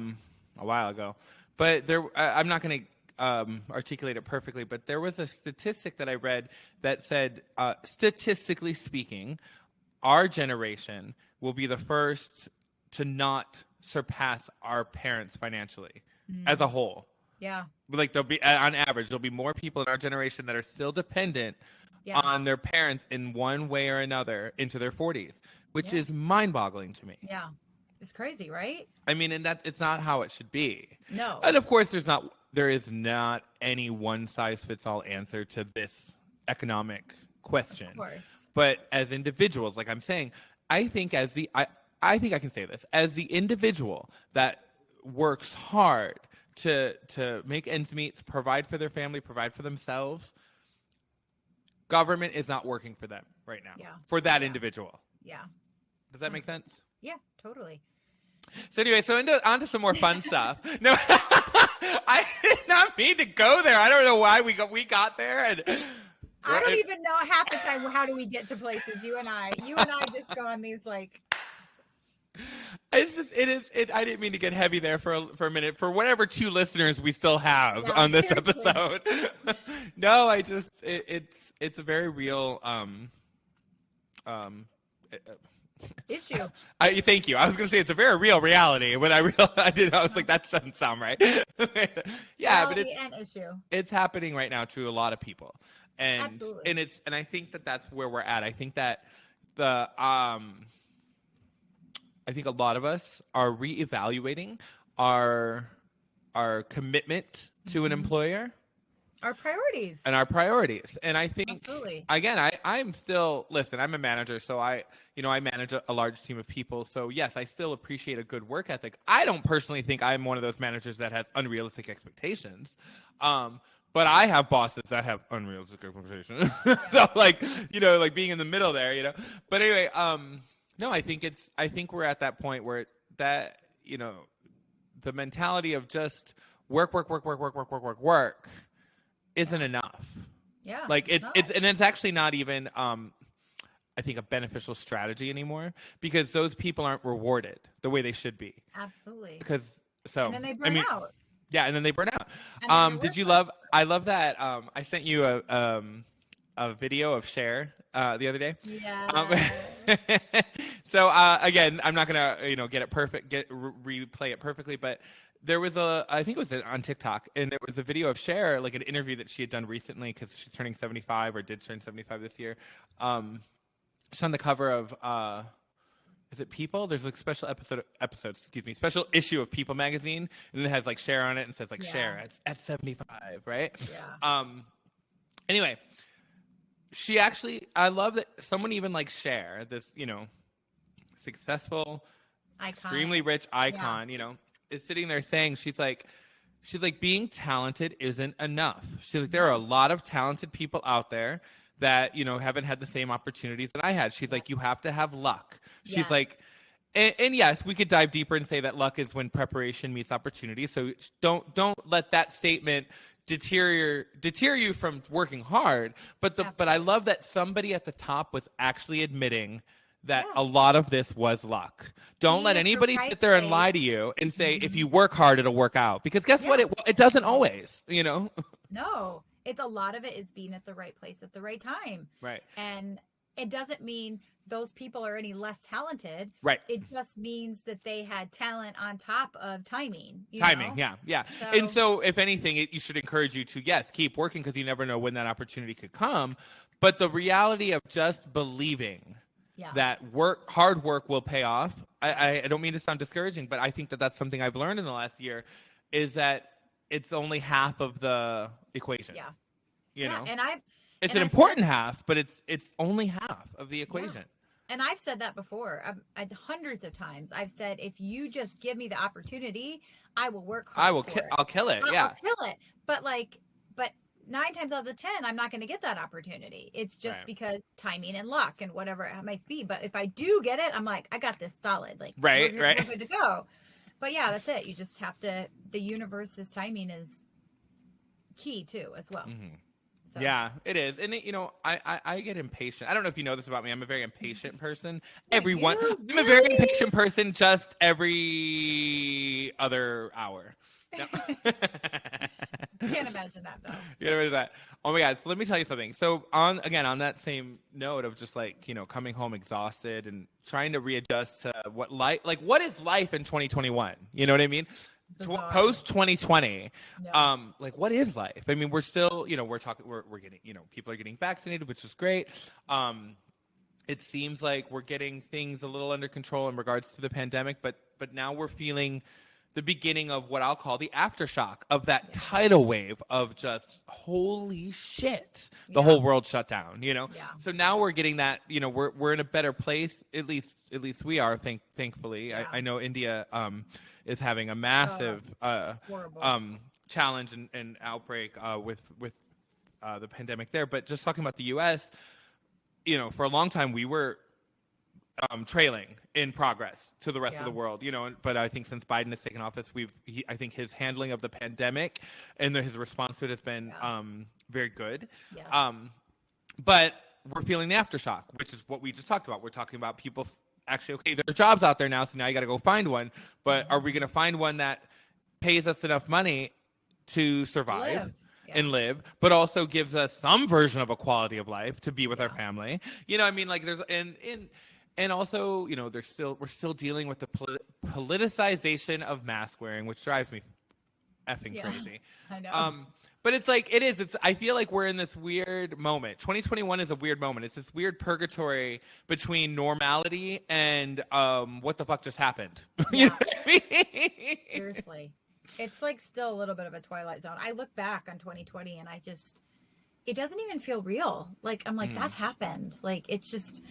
while ago, but I'm not going to articulate it perfectly, but there was a statistic that I read that said, statistically speaking, our generation will be the first to not surpass our parents financially as a whole. Yeah. Like there'll be, on average, there'll be more people in our generation that are still dependent on their parents in one way or another into their 40s, which is mind-boggling to me. Yeah. It's crazy, right? I mean, and that it's not how it should be. No. And of course, there is not any one-size-fits-all answer to this economic question. Of course. But as individuals, like I'm saying, I think I think I can say this, as the individual that works hard to make ends meet, provide for their family, provide for themselves, government is not working for them right now. Yeah. For that individual. Yeah. Does that make sense? Yeah, totally. So anyway, on to some more fun stuff. No, I did not mean to go there. I don't know why we got there, and I don't even know half the time how do we get to places. You and I just go on these like. It's just I didn't mean to get heavy there for a minute for whatever 2 listeners we still have on this episode. No, it's a very real issue. Thank you. I was going to say it's a very real reality. When I was like, that doesn't sound right. Yeah, but it's an issue. It's happening right now to a lot of people, and Absolutely. and I think that's where we're at. I think that I think a lot of us are reevaluating our commitment to an employer. Our priorities. And I think, absolutely. Again, I'm still, listen, I'm a manager, so I manage a large team of people. So yes, I still appreciate a good work ethic. I don't personally think I'm one of those managers that has unrealistic expectations. But I have bosses that have unrealistic expectations. So like being in the middle there, but anyway, no, I think we're at that point where the mentality of just work isn't enough. Yeah. Like it's actually not even I think a beneficial strategy anymore, because those people aren't rewarded the way they should be. Absolutely. And then they burn out. Yeah, and then they burn out. Did you love? I love that. I sent you a video of Cher the other day. Yeah. So again, I'm not gonna get it perfect, replay it perfectly, but there was I think it was on TikTok, and there was a video of Cher, like an interview that she had done recently because she's turning 75 or did turn 75 this year. she's on the cover of is it People? There's like special special issue of People magazine, and it has like Cher on it and says like Cher at 75, right? Yeah. Anyway, I love that someone even like Cher, this, successful, extremely rich icon, is sitting there saying she's like being talented isn't enough. She's like, there are a lot of talented people out there that, haven't had the same opportunities that I had. She's like, you have to have luck. She's like, and yes, we could dive deeper and say that luck is when preparation meets opportunity. So don't let that statement deter you from working hard. But I love that somebody at the top was actually admitting that a lot of this was luck. Don't let anybody sit there and lie to you and say, if you work hard, it'll work out. Because guess what? It doesn't always, No, a lot of it is being at the right place at the right time. Right. And it doesn't mean those people are any less talented. Right. It just means that they had talent on top of timing. Yeah. And so if anything, you should encourage you to, yes, keep working, because you never know when that opportunity could come. But the reality of just believing that hard work will pay off. I don't mean to sound discouraging, but I think that that's something I've learned in the last year, is that it's only half of the equation. Yeah. And it's an important half, but it's only half of the equation. Yeah. And I've said that before. Hundreds of times. I've said, if you just give me the opportunity, I will work hard. I'll kill it. I'll kill it. But 9 times out of the 10, I'm not going to get that opportunity. It's just because timing and luck and whatever it might be. But if I do get it, I'm like, I got this solid. Like, we're good to go. But yeah, that's it. You just have to. The universe's timing is key too, as well. Mm-hmm. So. Yeah, it is. And I get impatient. I don't know if you know this about me. I'm a very impatient person. I'm a very impatient person just every other hour. No. Can't imagine that though. Can't imagine that. Oh my God. So let me tell you something. So on that same note of just coming home exhausted and trying to readjust to what is life in 2021? You know what I mean? Post 2020, what is life? I mean, we're still, we're getting, people are getting vaccinated, which is great. It seems like we're getting things a little under control in regards to the pandemic, but now we're feeling the beginning of what I'll call the aftershock of that tidal wave of just, holy shit, the whole world shut down, Yeah. So now we're getting that, we're in a better place. At least we are, thankfully. Yeah. I know India, is having a massive challenge and outbreak with the pandemic there. But just talking about the U.S., for a long time we were trailing in progress to the rest of the world, but I think since Biden has taken office, I think his handling of the pandemic and his response to it has been very good. Yeah. But we're feeling the aftershock, which is what we just talked about. We're talking about people actually, okay, there's jobs out there now, so now you got to go find one. But are we going to find one that pays us enough money to survive and live, but also gives us some version of a quality of life to be with our family? There's and also, we're still dealing with the politicization of mask wearing, which drives me effing crazy. I know. But I feel like we're in this weird moment. 2021 is a weird moment. It's this weird purgatory between normality and what the fuck just happened. You know what I mean? Seriously. It's still a little bit of a twilight zone. I look back on 2020 and it doesn't even feel real. I'm like, that happened. It's just,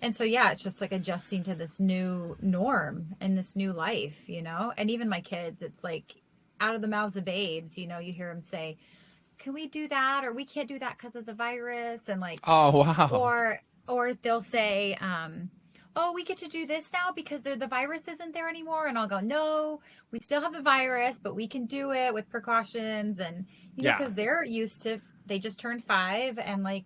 and so, it's just adjusting to this new norm and this new life, and even my kids, it's out of the mouths of babes, you hear them say, can we do that? Or we can't do that because of the virus. And oh, wow. Or they'll say, oh, we get to do this now because the virus isn't there anymore. And I'll go, no, we still have the virus, but we can do it with precautions. And, because they're used to, they just turned 5 and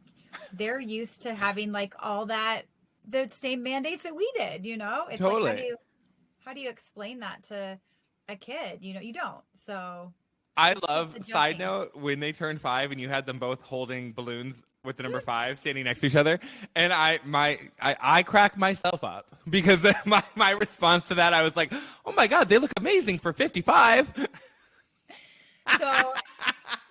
they're used to having all that, the same mandates that we did, It's totally. How do you explain that to a kid? You don't. So I love, side note, when they turned 5 and you had them both holding balloons with the number 5 standing next to each other, and I cracked myself up because my response to that, I was like, oh my God, they look amazing for 55. So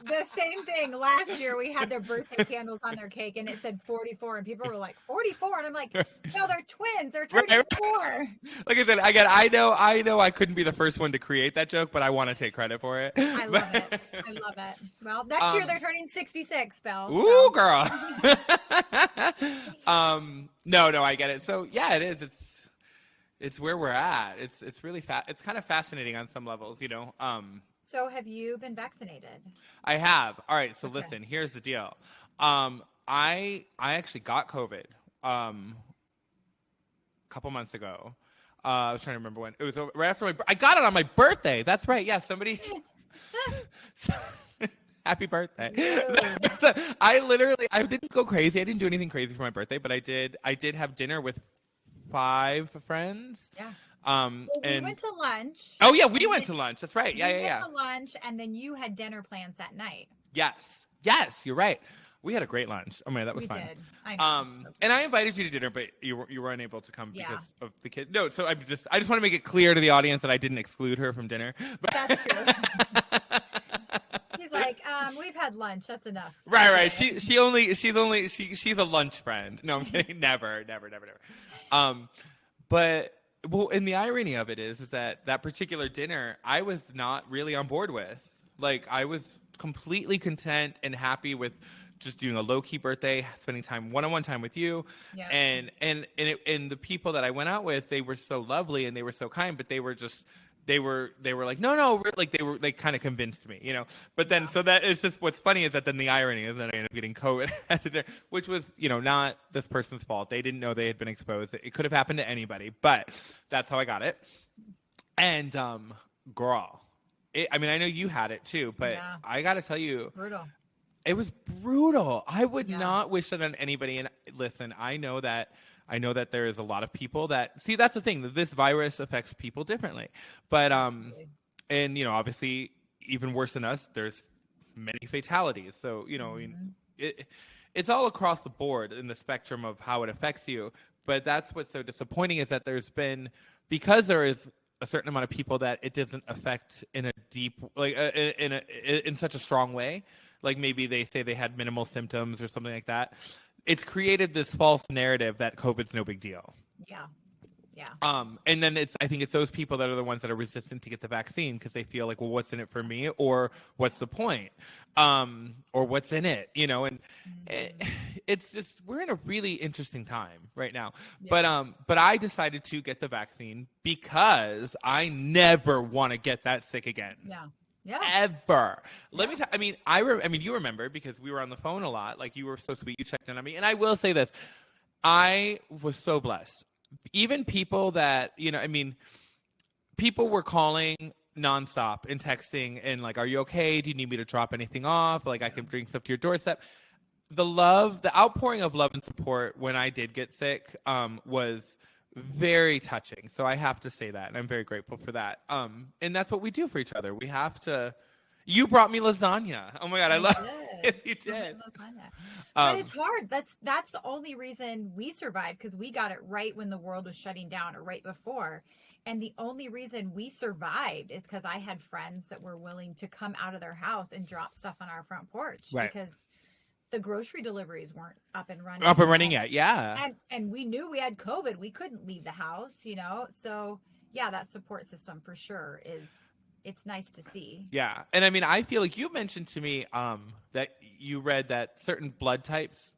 The same thing. Last year we had their birthday candles on their cake and it said 44 and people were like, 44? And I'm like, no, they're twins. They're turning 4. Like I said, again, I know I couldn't be the first one to create that joke, but I want to take credit for it. I love it. I love it. Well, next year they're turning 66, Belle. Ooh, girl. No, I get it. So yeah, it is. It's where we're at. It's really it's kind of fascinating on some levels, you know. So have you been vaccinated? I have. All right. So Okay. listen, here's the deal. I actually got COVID a couple months ago. I was trying to remember when. It was right after I got it on my birthday. That's right. Yeah, somebody. Happy birthday. I didn't go crazy. I didn't do anything crazy for my birthday, but I did have dinner with 5 friends. Yeah. Well, we went to lunch. Oh yeah, we went to lunch. That's right. Yeah. We went to lunch, and then you had dinner plans that night. Yes, you're right. We had a great lunch. Oh man, that was fun. We did. I know. And I invited you to dinner, but you were unable to come because of the kids. No, so I just want to make it clear to the audience that I didn't exclude her from dinner. That's true. He's like, we've had lunch. That's enough. Right. She's a lunch friend. No, I'm kidding. Never. But well, and the irony of it is that particular dinner I was not really on board with. Like I was completely content and happy with just doing a low-key birthday, spending one-on-one time with you. Yeah. And the people that I went out with, they were so lovely and they were so kind, but they were like, no, like they kind of convinced me, you know. But then, so that is just what's funny is that then the irony is that I ended up getting COVID, which was, you know, not this person's fault. They didn't know they had been exposed. It could have happened to anybody, but that's how I got it. And girl, I mean, I know you had it too, but I got to tell you, brutal. It was brutal. I would not wish that on anybody. And listen, I know that there is a lot of people that see. That's the thing. That this virus affects people differently. But and you know, obviously, even worse than us, there's many fatalities. So you know, it's all across the board in the spectrum of how it affects you. But that's what's so disappointing is that there's been, because there is a certain amount of people that it doesn't affect in a deep, like in such a strong way. Like maybe they say they had minimal symptoms or something like that. It's created this false narrative that COVID's no big deal. Yeah. And then I think it's those people that are the ones that are resistant to get the vaccine because they feel like, well, what's in it for me, or what's the point, or what's in it, you know? And it's just, we're in a really interesting time right now. Yeah. But I decided to get the vaccine because I never want to get that sick again. Yeah. Ever. Let me tell. I mean, you remember because we were on the phone a lot. Like you were so sweet. You checked in on me, and I will say this: I was so blessed. Even people that people were calling nonstop and texting and like, "Are you okay? Do you need me to drop anything off? Like I can bring stuff to your doorstep." The outpouring of love and support when I did get sick was very touching. So I have to say that, and I'm very grateful for that. And that's what we do for each other. We have to. You brought me lasagna. Oh my God, I love it. You did. But it's hard. That's the only reason we survived, because we got it right when the world was shutting down, or right before. And the only reason we survived is because I had friends that were willing to come out of their house and drop stuff on our front porch, right? Because the grocery deliveries weren't up and running yet. Yeah. And we knew we had COVID. We couldn't leave the house, you know? So yeah, that support system for sure it's nice to see. Yeah. And I mean, I feel like you mentioned to me that you read that certain blood types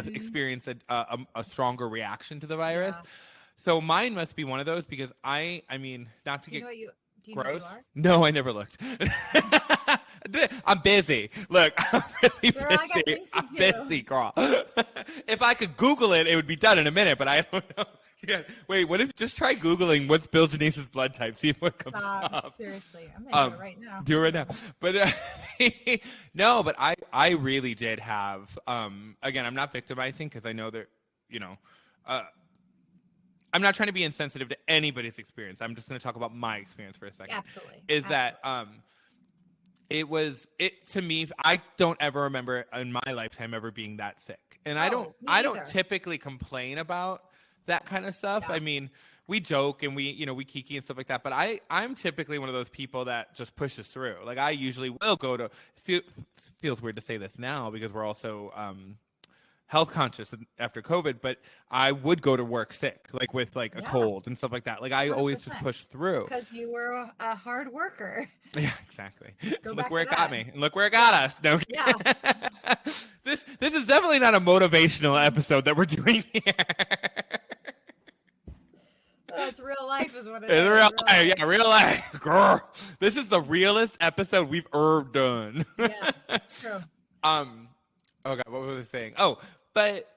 experience a stronger reaction to the virus. Yeah. So mine must be one of those, because I mean, not to get gross. Do you know what you are? No, I never looked. I'm busy. Look, I'm really busy. I'm busy, girl. If I could Google it, it would be done in a minute, but I don't know. Yeah. Wait, what if just try Googling what's Bill Janisse's blood type? See what comes up. Seriously, I'm going to do it right now. Do it right now. But no, but I really did have, again, I'm not victimizing because I know that, you know, I'm not trying to be insensitive to anybody's experience. I'm just going to talk about my experience for a second. Absolutely. That to me, I don't ever remember in my lifetime ever being that sick. And I don't typically complain about that kind of stuff. Yeah. I mean, we joke and we kiki and stuff like that. But I'm typically one of those people that just pushes through. Like I usually will go to. Feels weird to say this now because we're also health conscious after COVID, but I would go to work sick, like with like a cold and stuff like that. Like I 100%. Always just push through. Because you were a hard worker. Yeah, exactly. Look where it got me, and look where it got us. No, yeah. This is definitely not a motivational episode that we're doing here. Well, it's real life, is what it is. Real life. Yeah, real life, girl. This is the realest episode we've ever done. Yeah, true. Oh God, what was I saying? Oh, but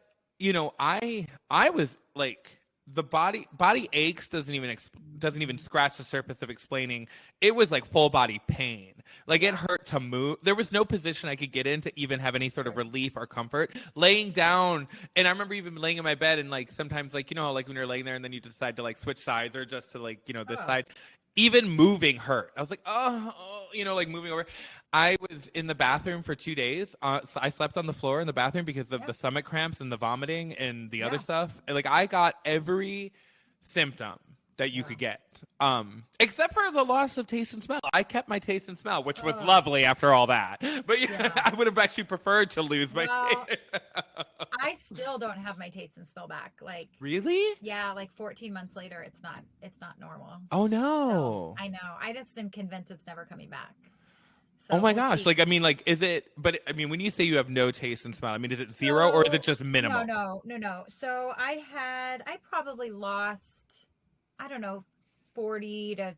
I was like, the body aches doesn't even scratch the surface of explaining. It was like full body pain. Like it hurt to move. There was no position I could get in to even have any sort of relief or comfort. Laying down, and I remember even laying in my bed and like sometimes like like when you're laying there and then you decide to like switch sides or just to like this side. Even moving hurt. I was like, like moving over. I was in the bathroom for 2 days. So I slept on the floor in the bathroom because of the stomach cramps and the vomiting and the other stuff. And, like I got every symptom that you could get, except for the loss of taste and smell. I kept my taste and smell, which was lovely after all that. But I would have actually preferred to lose my taste. I still don't have my taste and smell back. Like really? Yeah, like 14 months later, it's not normal. Oh no! So, I know. I just am convinced it's never coming back. So oh my gosh! See. Like I mean, like is it? But I mean, when you say you have no taste and smell, I mean, is it zero or is it just minimal? No. So I probably lost, I don't know, 40 to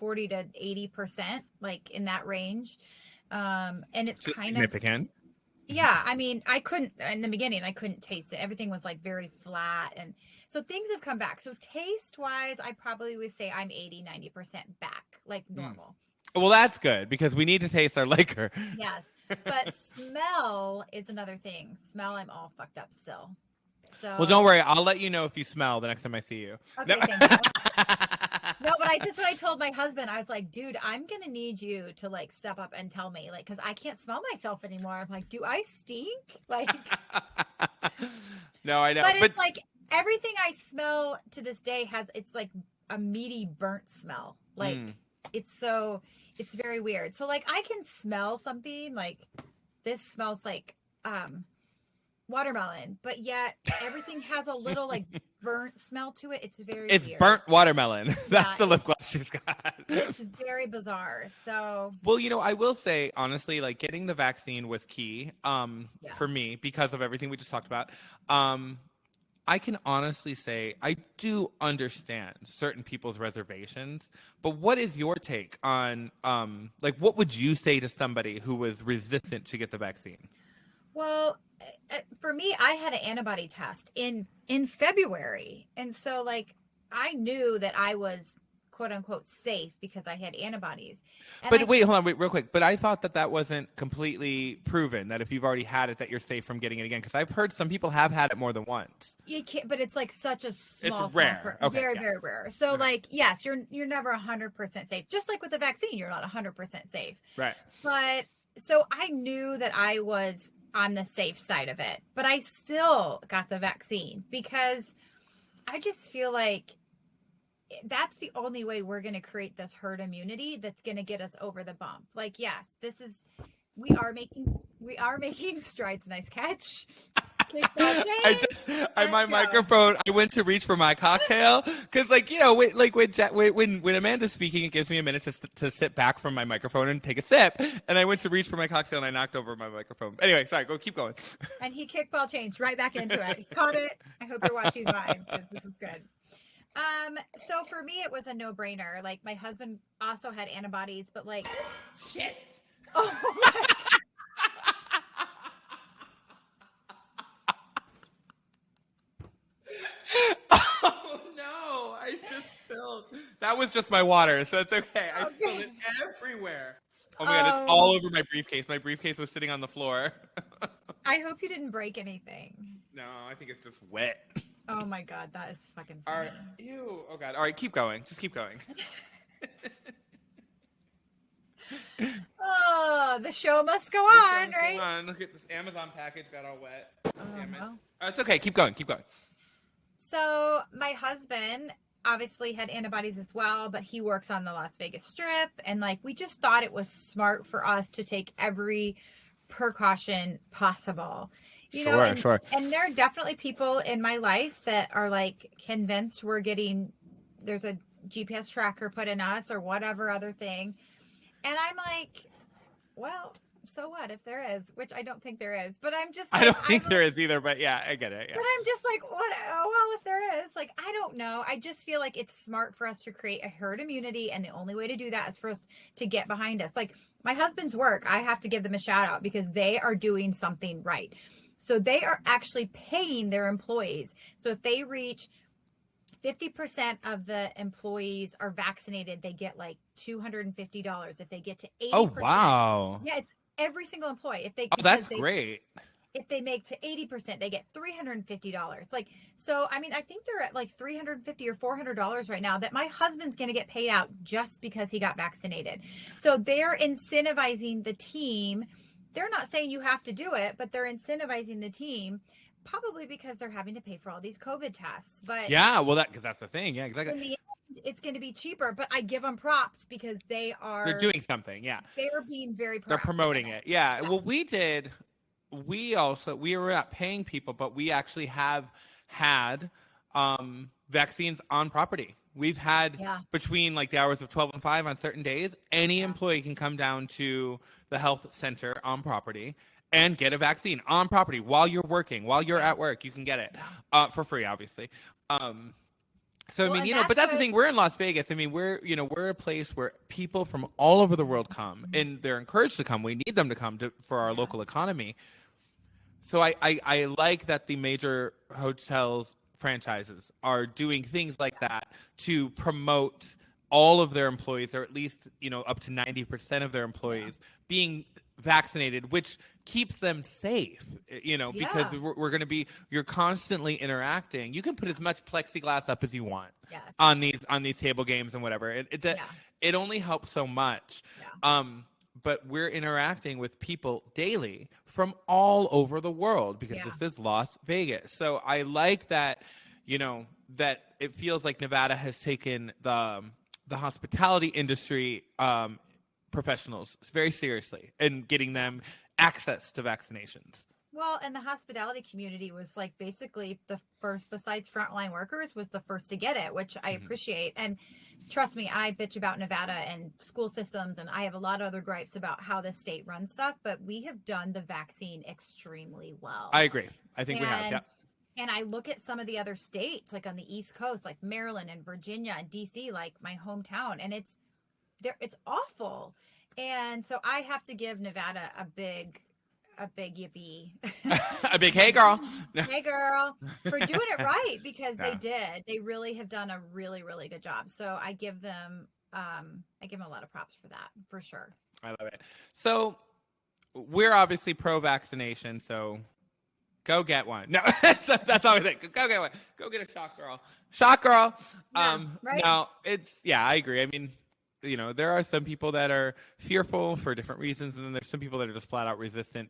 80%, like in that range. And it's kind of significant. Yeah, I mean, I couldn't in the beginning. I couldn't taste it. Everything was like very flat, and so things have come back. So taste wise, I probably would say I'm 80-90% back, like normal. Well, that's good because we need to taste our liquor. Yes, but smell is another thing. Smell, I'm all fucked up still. So well, don't worry. I'll let you know if you smell the next time I see you. Okay, thank you. No, but that's what I told my husband. I was like, dude, I'm going to need you to like step up and tell me, like, because I can't smell myself anymore. I'm like, do I stink? Like, no, I know. But it's like everything I smell to this day it's like a meaty burnt smell. Like it's very weird. So like I can smell something like this smells like watermelon, but yet everything has a little like burnt smell to it. It's very weird. Burnt watermelon. That's the lip gloss she's got. It's very bizarre. So well, I will say honestly, like getting the vaccine was key for me because of everything we just talked about. I can honestly say I do understand certain people's reservations, but what is your take on like what would you say to somebody who was resistant to get the vaccine? Well, for me, I had an antibody test in February. And so like, I knew that I was quote unquote safe because I had antibodies. And but wait, hold on, real quick. But I thought that wasn't completely proven that if you've already had it, that you're safe from getting it again. Because I've heard some people have had it more than once. You can't, but it's like such a small, it's rare. Okay, very, very rare. So like, yes, you're never 100% safe. Just like with the vaccine, you're not 100% safe. Right. But so I knew that I was on the safe side of it, but I still got the vaccine because I just feel like that's the only way we're going to create this herd immunity that's going to get us over the bump. Like, yes, we are making strides. Nice catch. My microphone. I went to reach for my cocktail because, like, when Amanda's speaking, it gives me a minute to sit back from my microphone and take a sip. And I went to reach for my cocktail and I knocked over my microphone. Anyway, sorry. Keep going. And he kickball changed right back into it. He caught it. I hope you're watching live because this is good. So for me, it was a no-brainer. Like my husband also had antibodies, but like, shit. Oh my God. Oh no! I just spilled. That was just my water, so it's okay. I spilled it everywhere. Oh my God! It's all over my briefcase. My briefcase was sitting on the floor. I hope you didn't break anything. No, I think it's just wet. Oh my God, that is fucking funny. All right. Ew. Oh God. All right, keep going. Just keep going. Oh, the show must go on, right? Go on. Look at this Amazon package got all wet. Damn it. Oh, it's okay. Keep going. Keep going. So my husband obviously had antibodies as well, but he works on the Las Vegas Strip. And like, we just thought it was smart for us to take every precaution possible. You know, and there are definitely people in my life that are like convinced there's a GPS tracker put in us or whatever other thing. And I'm like, well, so what if there is, which I don't think there is, but I'm just like, I don't think there is either, but yeah, I get it. Yeah. But I'm just like, what? Oh, well, if there is, like, I don't know. I just feel like it's smart for us to create a herd immunity. And the only way to do that is for us to get behind us. Like my husband's work, I have to give them a shout out because they are doing something right. So they are actually paying their employees. So if they reach 50% of the employees are vaccinated, they get like $250. If they get to 80%. Oh, wow. Yeah, it's every single employee. That's great. If they make to 80%, they get $350. Like, so, I mean, I think they're at like $350 or $400 right now that my husband's going to get paid out just because he got vaccinated. So they're incentivizing the team. They're not saying you have to do it, but they're incentivizing the team probably because they're having to pay for all these COVID tests. But yeah, well, because that's the thing. Yeah, exactly. In the end, it's going to be cheaper, but I give them props because they're doing something. Yeah, they're being very proactive. They're promoting it. Yeah. Well, we were not paying people, but we actually have had vaccines on property. We've had between like the hours of 12 and 5 on certain days, any employee can come down to the health center on property and get a vaccine on property while you're working, while you're at work. You can get it for free, obviously. So, I mean, but that's the thing. We're in Las Vegas. I mean, we're a place where people from all over the world come, and they're encouraged to come. We need them to come for our local economy. So I like that the major hotels franchises are doing things like that to promote all of their employees, or at least, up to 90% of their employees being vaccinated, which keeps them safe, because you're constantly interacting. You can put as much plexiglass up as you want on these table games and whatever. It only helps so much. Yeah. But we're interacting with people daily from all over the world because this is Las Vegas. So I like that, that it feels like Nevada has taken the hospitality industry professionals very seriously and getting them access to vaccinations. Well, and the hospitality community was like basically the first, besides frontline workers, was the first to get it, which I appreciate. And trust me, I bitch about Nevada and school systems, and I have a lot of other gripes about how the state runs stuff, but we have done the vaccine extremely well. I agree. I think we have, yeah. And I look at some of the other states, like on the East Coast, like Maryland and Virginia and DC, like my hometown, and it's awful. And so I have to give Nevada a big yippee. A big hey girl. Hey girl, for doing it right, because they really have done a really, really good job. So I give them a lot of props for that, for sure. I love it. So we're obviously pro-vaccination, so go get one. No, that's all I think. Go get one. Go get a shot, girl. Shot, girl. Right. No, I agree. I mean, there are some people that are fearful for different reasons, and then there's some people that are just flat out resistant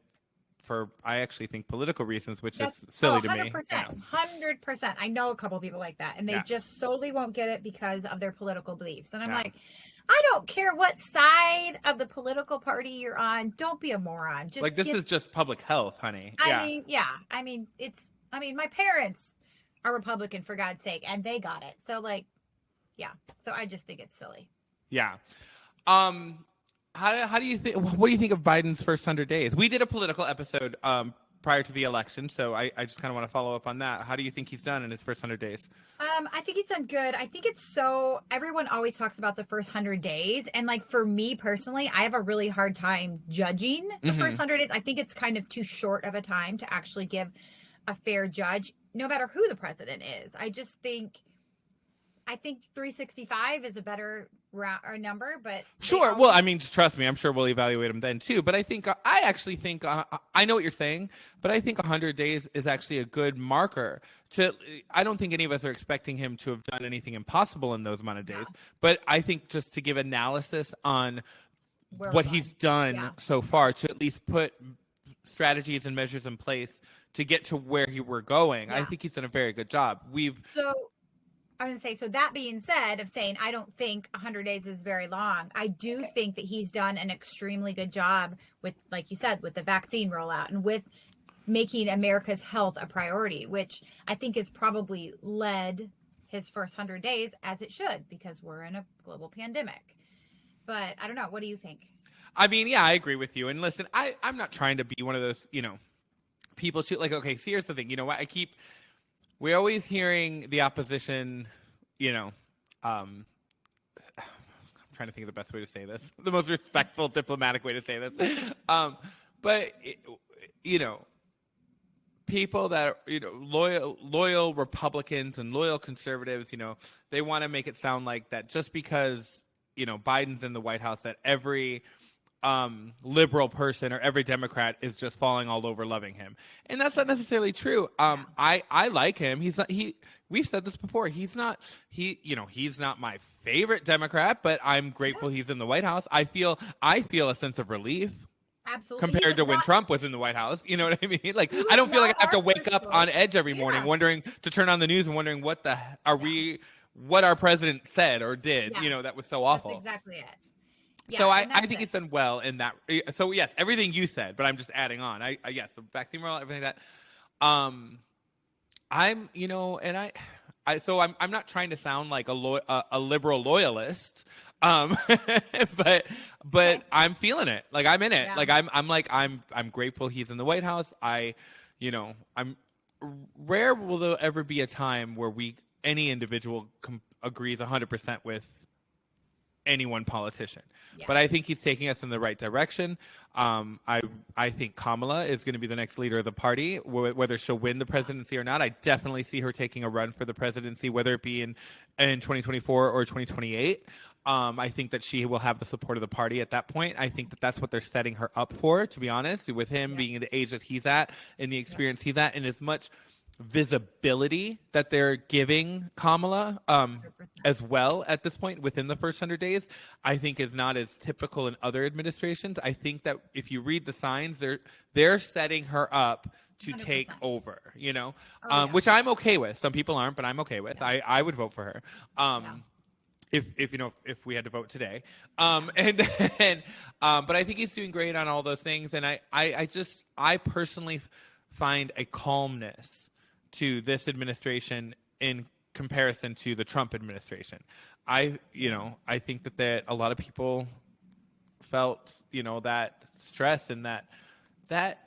for, I actually think, political reasons, which is silly to me. 100%. I know a couple people like that, and they just solely won't get it because of their political beliefs. And I'm like, I don't care what side of the political party you're on. Don't be a moron. Just this is just public health, honey. I mean, my parents are Republican, for God's sake, and they got it. So so I just think it's silly. Yeah. How do you think? What do you think of Biden's first 100 days? We did a political episode prior to the election, so I just kind of want to follow up on that. How do you think he's done in his first 100 days? I think he's done good. I think everyone always talks about the first 100 days, and like for me personally, I have a really hard time judging the first 100 days. I think it's kind of too short of a time to actually give a fair judge, no matter who the president is. I think 365 is a better number, but sure. Well, I mean, trust me, I'm sure we'll evaluate them then too. But I actually think I know what you're saying, but I think 100 days is actually a good marker. I don't think any of us are expecting him to have done anything impossible in those amount of days, but I think just to give analysis on what he's done so far, to at least put strategies and measures in place to get to where we're going. I think he's done a very good job. I would say, so that being said, of saying I don't think 100 days is very long, I do think that he's done an extremely good job with, like you said, with the vaccine rollout and with making America's health a priority, which I think has probably led his first 100 days as it should, because we're in a global pandemic. But I don't know. What do you think? I mean, yeah, I agree with you. And listen, I'm not trying to be one of those, people too. Like, okay, see, here's the thing. You know what? We're always hearing the opposition, I'm trying to think of the best way to say this, the most respectful, diplomatic way to say this. But, people that, loyal Republicans and loyal conservatives, they want to make it sound like that just because, Biden's in the White House, that every liberal person or every Democrat is just falling all over loving him. And that's not necessarily true. I like him. We've said this before. He's not my favorite Democrat, but I'm grateful he's in the White House. I feel a sense of relief. Absolutely. Compared to when Trump was in the White House. You know what I mean? Like, I don't feel like I have to wake up on edge every morning wondering, to turn on the news and wondering what our president said or did, that was so awful. That's exactly it. Yeah, so I think he's done well in that. So yes, everything you said, but I'm just adding on. Yes, the vaccine rollout, everything like that. I'm not trying to sound like a liberal loyalist. But I'm feeling it. Like, I'm in it. Yeah. Like, I'm grateful he's in the White House. Rare will there ever be a time where any individual agrees 100% with any one politician. Yeah. But I think he's taking us in the right direction. I think Kamala is going to be the next leader of the party, whether she'll win the presidency or not. I definitely see her taking a run for the presidency, whether it be in 2024 or 2028. I think that she will have the support of the party at that point. I think that that's what they're setting her up for, to be honest, with him being the age that he's at and the experience he's at, and as much visibility that they're giving Kamala as well at this point within the first 100 days, I think is not as typical in other administrations. I think that if you read the signs, they're setting her up to 100%. Take over, which I'm okay with. Some people aren't, but I'm okay with. Yeah. I would vote for her. If we had to vote today. But I think he's doing great on all those things. And I personally find a calmness to this administration in comparison to the Trump administration. I think that a lot of people felt, that stress and that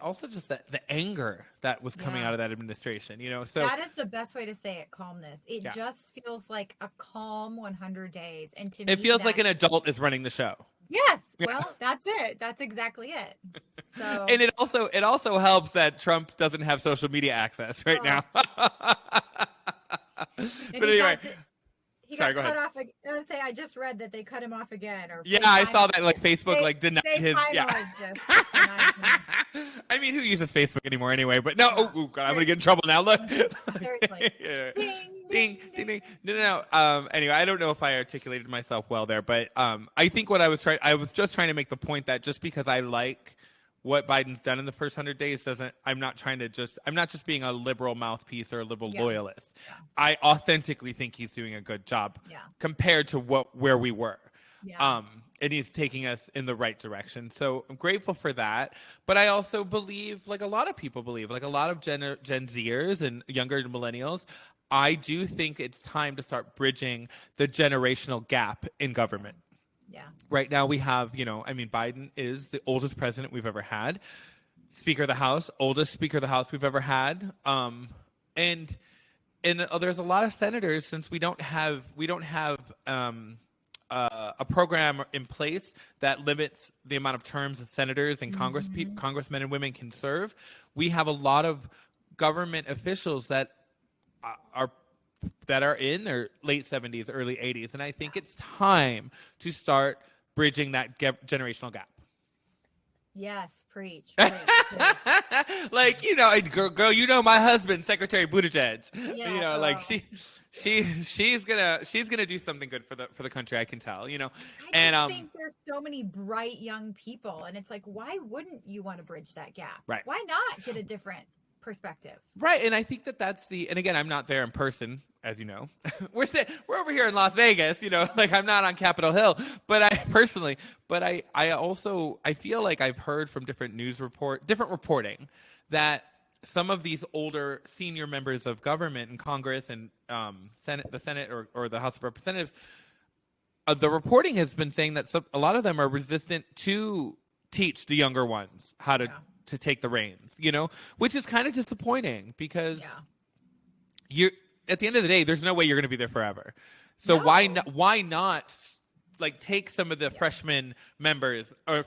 also just the anger that was coming out of that administration, so that is the best way to say it. Calmness. It just feels like a calm 100 days. And to me, it feels like an adult is running the show. Yes. Well, that's it. That's exactly it. So, and it also helps that Trump doesn't have social media access right now. But anyway. He got cut off. I just read that they cut him off again. I saw that Facebook denied his. I mean, who uses Facebook anymore anyway? But no, God, I'm gonna get in trouble now. Look. Seriously. Ding, ding, ding. No. Anyway, I don't know if I articulated myself well there, but I think I was just trying to make the point that just because I like what Biden's done in the first 100 days I'm not just being a liberal mouthpiece or a liberal loyalist. Yeah. I authentically think he's doing a good job compared to where we were. Yeah. And he's taking us in the right direction. So I'm grateful for that. But I also believe, like a lot of people believe, like a lot of Gen Zers and younger millennials, I do think it's time to start bridging the generational gap in government. Yeah. Right now we have, Biden is the oldest president we've ever had. Speaker of the House, oldest Speaker of the House we've ever had. And there's a lot of senators, since we don't have a program in place that limits the amount of terms that senators and congressmen and women can serve. We have a lot of government officials that are in their late 70s, early 80s. And I think it's time to start bridging that generational gap. Yes, preach. Like, girl, my husband, Secretary Buttigieg. Yeah, like she's gonna do something good for the country, I can tell, I think there's so many bright young people, and it's like, why wouldn't you want to bridge that gap? Right. Why not get a different perspective. Right. And I think that's and again, I'm not there in person, as you know. We're over here in Las Vegas, like I'm not on Capitol Hill, but I also feel like I've heard from different different reporting that some of these older senior members of government and Congress and the Senate or the House of Representatives, the reporting has been saying that a lot of them are resistant to teach the younger ones how to take the reins, which is kind of disappointing because you're at the end of the day, there's no way you're going to be there forever. So why not like take some of the freshman members or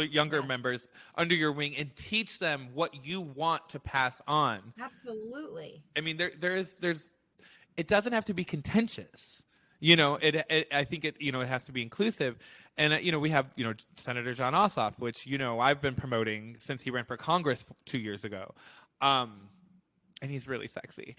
younger members under your wing and teach them what you want to pass on? Absolutely. I mean, there's it doesn't have to be contentious. I think it has to be inclusive. And, we have, Senator John Ossoff, which, I've been promoting since he ran for Congress 2 years ago. And he's really sexy.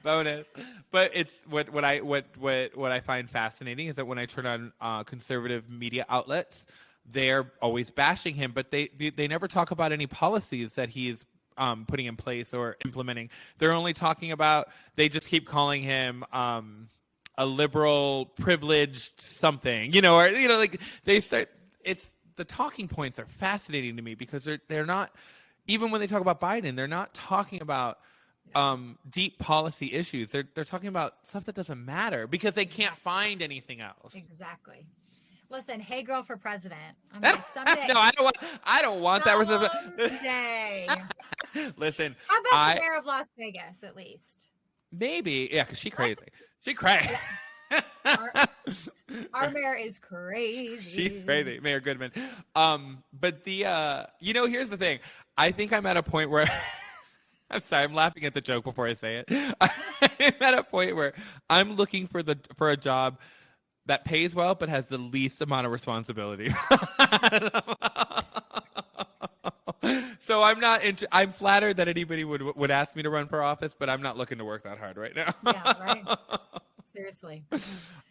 Bonus. But it's what I find fascinating is that when I turn on conservative media outlets, they're always bashing him, but they never talk about any policies that he's putting in place or implementing. They're only talking about, they just keep calling him a liberal, privileged something, like they start. It's the talking points are fascinating to me because they're not, even when they talk about Biden, they're not talking about deep policy issues. They're talking about stuff that doesn't matter because they can't find anything else. Exactly. Listen, hey girl for president. I'm like, someday. No, I don't want that. Someday. Listen, How about the mayor of Las Vegas at least? Maybe, yeah, because she's crazy. She's crazy. Our mayor is crazy. She's crazy, Mayor Goodman. But here's the thing. I think I'm at a point where I'm sorry, I'm laughing at the joke before I say it. I'm at a point where I'm looking for a job that pays well but has the least amount of responsibility. So I'm flattered that anybody would ask me to run for office, but I'm not looking to work that hard right now. Yeah, right. Seriously.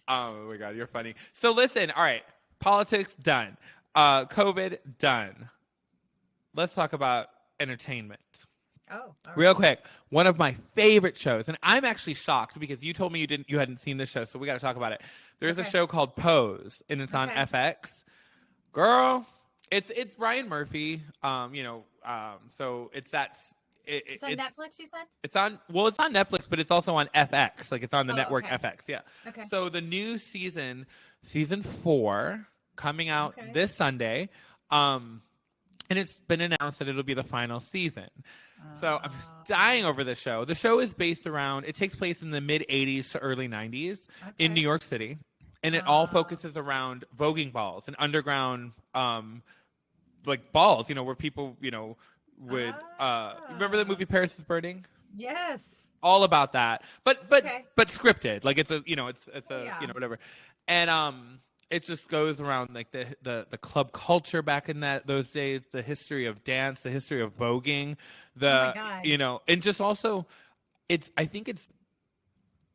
Oh my God, you're funny. So listen, all right, politics done. COVID done. Let's talk about entertainment. Oh, real quick. One of my favorite shows, and I'm actually shocked because you told me you hadn't seen this show, so we got to talk about it. There's a show called Pose, and it's on FX. Girl, it's Ryan Murphy. So it's that. It's on Netflix, you said? It's on Netflix, but it's also on FX. Like it's on the network FX. Yeah. Okay. So the new season 4, coming out this Sunday. And it's been announced that it'll be the final season. So I'm dying over this show. The show is based around, it takes place in the mid-'80s to early 90s in New York City. And it all focuses around voguing balls and underground, like balls, where people, would, remember the movie Paris is Burning? Yes. All about that. But scripted. Like it's whatever. And, it just goes around like the club culture back in those days, the history of dance, the history of voguing, and just also I think it's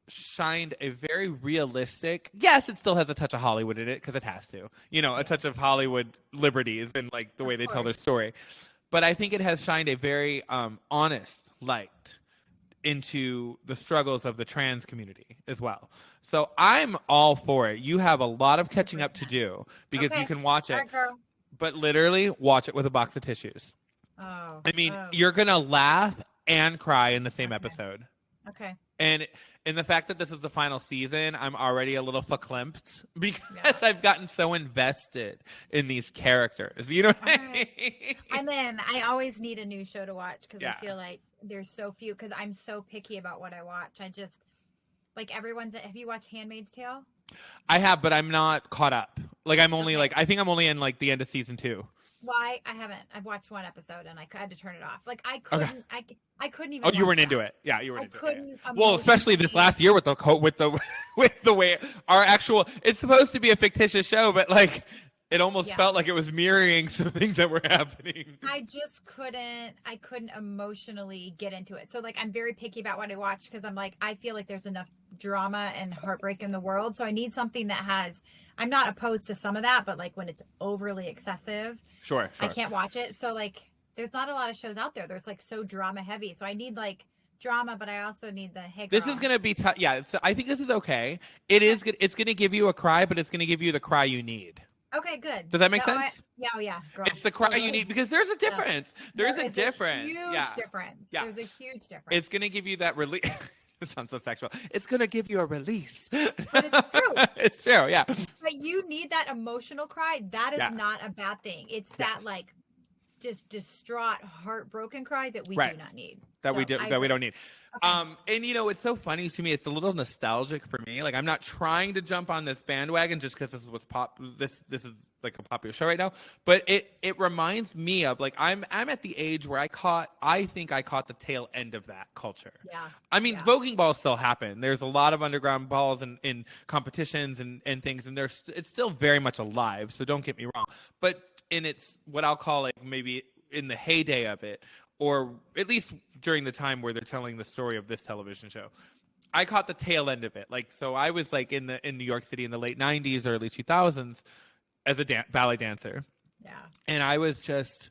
shined a very realistic. Yes, it still has a touch of Hollywood in it because it has to, a touch of Hollywood liberties and like the way they tell their story. But I think it has shined a very honest light into the struggles of the trans community as well. So I'm all for it. You have a lot of catching up to do because you can watch it, but literally watch it with a box of tissues. Oh, I mean, you're going to laugh and cry in the same episode. Okay. And in the fact that this is the final season, I'm already a little verklempt because I've gotten so invested in these characters. You know what I mean? And then I always need a new show to watch because I feel like there's so few because I'm so picky about what I watch. I just, like have you watched Handmaid's Tale? I have, but I'm not caught up. Like I'm only I think I'm only in like the end of season 2. Well, I haven't. I've watched one episode and I had to turn it off. Like I couldn't. I couldn't even. Oh, you weren't that. into it. Yeah, you weren't into couldn't it. Yeah. Well, especially this last year with the way our actual. It's supposed to be a fictitious show, but like it almost felt like it was mirroring some things that were happening. I just couldn't. I couldn't emotionally get into it. So like I'm very picky about what I watch because I'm like I feel like there's enough drama and heartbreak in the world. So I need something that has. I'm not opposed to some of that, but like when it's overly excessive, Sure. I can't watch it. So like there's not a lot of shows out there. There's like so drama heavy. So I need like drama, but I also need the hey girl. This is going to be tough. Yeah, so I think this is okay. It is good. It's going to give you a cry, but it's going to give you the cry you need. Okay, good. Does that make sense? Yeah, girl. It's the cry you need because there's a difference. There's a difference. Huge difference. Yeah. There's a huge difference. It's going to give you that release. It sounds so sexual. It's going to give you a release. But it's true. It's true, yeah. But you need that emotional cry. That is not a bad thing. It's that like just distraught, heartbroken cry that we do not need. That we don't need. Okay. And you know, it's so funny to me. It's a little nostalgic for me. Like I'm not trying to jump on this bandwagon just because this is what's this is like a popular show right now. But it reminds me of like I'm at the age where I think I caught the tail end of that culture. Yeah. I mean, voguing balls still happen. There's a lot of underground balls in competitions and things, and it's still very much alive. So don't get me wrong. But in its what I'll call like maybe in the heyday of it, or at least during the time where they're telling the story of this television show, I caught the tail end of it. Like, so I was like in New York City in the late 90s, early 2000s as a ballet dancer. Yeah. And I was just,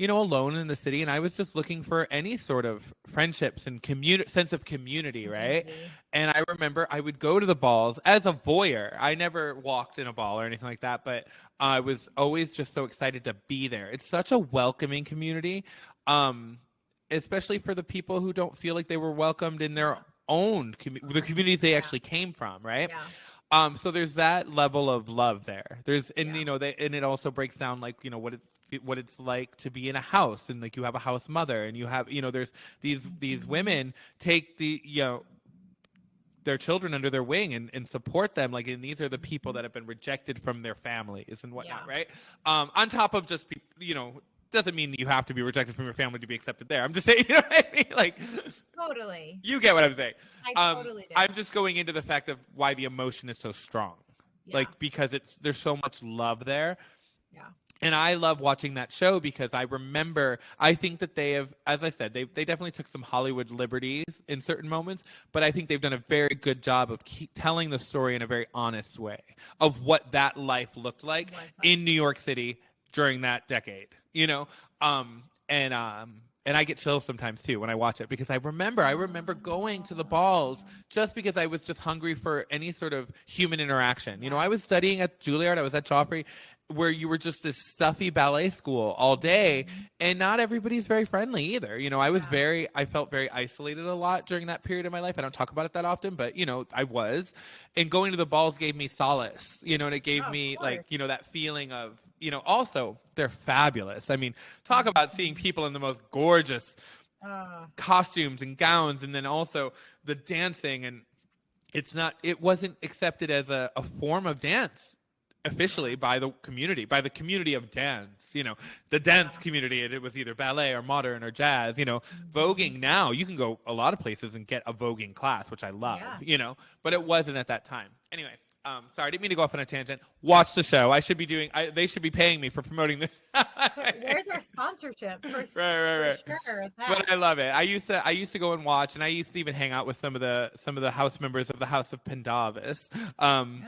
alone in the city, and I was just looking for any sort of friendships and sense of community, right? Mm-hmm. And I remember I would go to the balls as a voyeur. I never walked in a ball or anything like that, but I was always just so excited to be there. It's such a welcoming community, especially for the people who don't feel like they were welcomed in their own the communities they actually came from, right? Yeah. So there's that level of love there. And it also breaks down like what it's like to be in a house, and like you have a house mother, and you have there's these women take their children under their wing and support them, like, and these are the people that have been rejected from their families and whatnot, right? On top of just doesn't mean that you have to be rejected from your family to be accepted there. I'm just saying, you know what I mean? Like, totally. You get what I'm saying. I totally do. I'm just going into the fact of why the emotion is so strong, like because there's so much love there. Yeah. And I love watching that show because I think that they have, as I said, they definitely took some Hollywood liberties in certain moments, but I think they've done a very good job of telling the story in a very honest way of what that life looked like in New York City during that decade, and I get chills sometimes too when I watch it because I remember going to the balls just because I was just hungry for any sort of human interaction. I was studying at Juilliard, I was at Joffrey, where you were just this stuffy ballet school all day, and not everybody's very friendly either. I felt very isolated a lot during that period of my life. I don't talk about it that often, but I was, and going to the balls gave me solace, and it gave me like, that feeling of, also they're fabulous. I mean, talk about seeing people in the most gorgeous costumes and gowns, and then also the dancing, and it wasn't accepted as a form of dance officially by the community of dance, the dance community. It was either ballet or modern or jazz, voguing. Now you can go a lot of places and get a voguing class, which I love, but it wasn't at that time. Anyway, sorry, I didn't mean to go off on a tangent. Watch the show. They should be paying me for promoting this. There's our sponsorship. Right. For sure. But I love it. I used to go and watch, and I used to even hang out with some of the house members of the House of Penthouse. And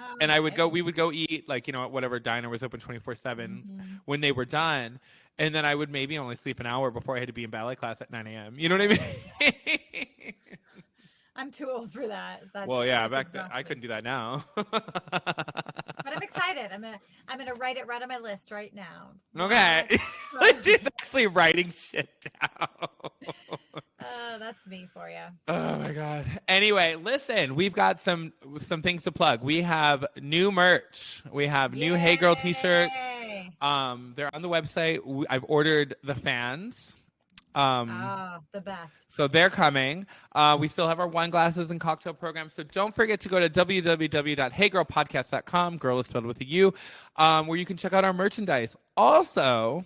we would go eat, like, at whatever diner was open 24/7 when they were done. And then I would maybe only sleep an hour before I had to be in ballet class at 9 a.m. You know what I mean? I'm too old for that. Back then I couldn't do that now. But I'm excited. I'm gonna write it right on my list right now. Okay. She's actually writing shit down. That's me for you. Oh my God. Anyway, listen, we've got some things to plug. We have new merch. We have new Hey Girl t-shirts. They're on the website. I've ordered the fans. The best. So they're coming. We still have our wine glasses and cocktail program. So don't forget to go to www.heygirlpodcast.com. Girl is spelled with a U, where you can check out our merchandise. Also,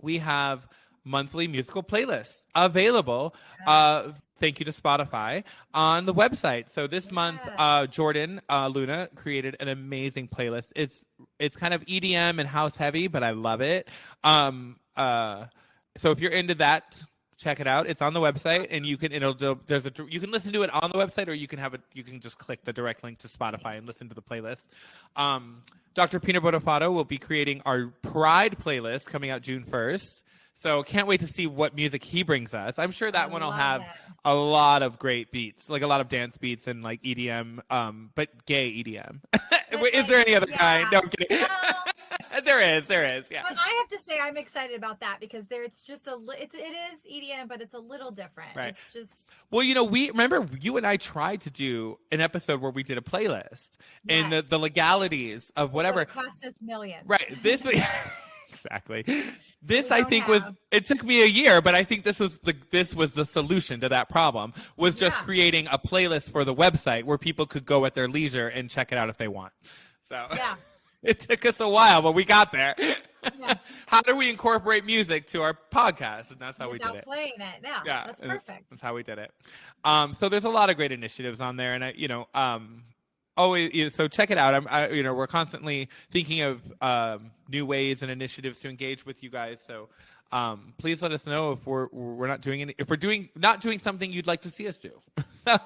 we have monthly musical playlists available. Thank you to Spotify on the website. So this month, Jordan Luna created an amazing playlist. It's kind of EDM and house heavy, but I love it. So if you're into that check it out. It's on the website, and you can you can listen to it on the website, or you can just click the direct link to Spotify and listen to the playlist. Dr. Pino Botafato will be creating our Pride playlist coming out June 1st. So can't wait to see what music he brings us. I'm sure that one will have a lot of great beats, like a lot of dance beats and like EDM, but gay EDM. Is there any other kind? No, I'm kidding. There is, yeah. But I have to say I'm excited about that because it is EDM, but it's a little different. Right. It's just... Well, we remember you and I tried to do an episode where we did a playlist and the legalities of whatever. It cost us millions. Right. Exactly. This I think it took me a year, but I think this was the solution to that problem, was just creating a playlist for the website where people could go at their leisure and check it out if they want. So it took us a while, but we got there. Yeah. How do we incorporate music to our podcast? And that's how we did it. Without playing it. Yeah, that's perfect. That's how we did it. So there's a lot of great initiatives on there, and always, so check it out. We're constantly thinking of new ways and initiatives to engage with you guys. So please let us know if we're not doing not doing something you'd like to see us do. I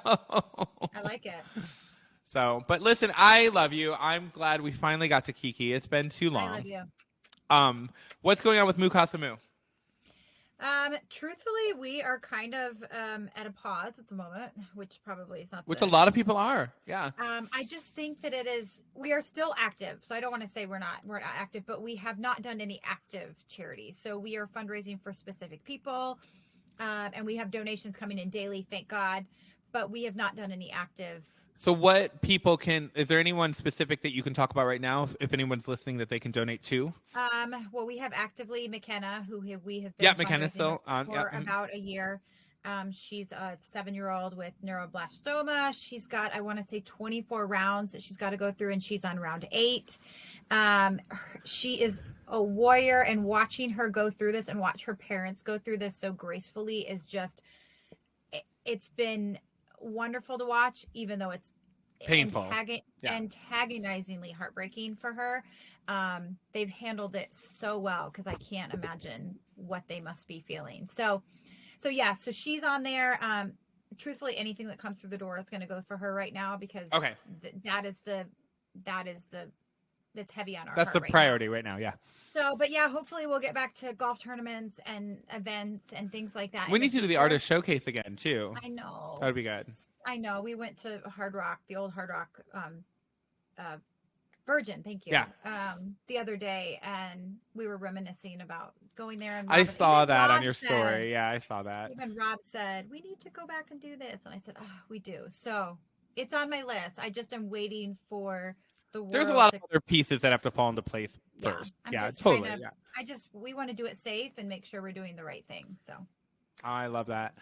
like it. So, but listen, I love you. I'm glad we finally got to Kiki. It's been too long. I love you. What's going on with Mukasa Moo? Truthfully, we are kind of at a pause at the moment, which probably is not. Which a lot of people are. Yeah. I just think that we are still active. So I don't want to say we're not active, but we have not done any active charities. So we are fundraising for specific people, and we have donations coming in daily, thank God. But we have not done any active. So what people is there anyone specific that you can talk about right now, if anyone's listening, that they can donate to? Well, we have actively McKenna, who we have been McKenna's still on for about a year. She's a 7-year-old with neuroblastoma. She's got, I want to say, 24 rounds that she's got to go through, and she's on round 8. She is a warrior, and watching her go through this and watch her parents go through this so gracefully is just, it's been wonderful to watch, even though it's painful, antagonizingly heartbreaking for her. They've handled it so well, because I can't imagine what they must be feeling. So she's on there. Truthfully, anything that comes through the door is going to go for her right now, because that's heavy on our That's heart the priority right now. Yeah. So, but yeah, hopefully we'll get back to golf tournaments and events and things like that. We need to do the artist showcase again too. I know. That'd be good. I know. We went to Hard Rock, the old Hard Rock, Virgin. Thank you. Yeah. The other day, and we were reminiscing about going there. And I saw that on your story. Yeah, I saw that. Even Rob said, we need to go back and do this. And I said, we do. So it's on my list. I just am waiting for there's a lot of other pieces that have to fall into place first. Yeah, totally. We want to do it safe and make sure we're doing the right thing. So I love that.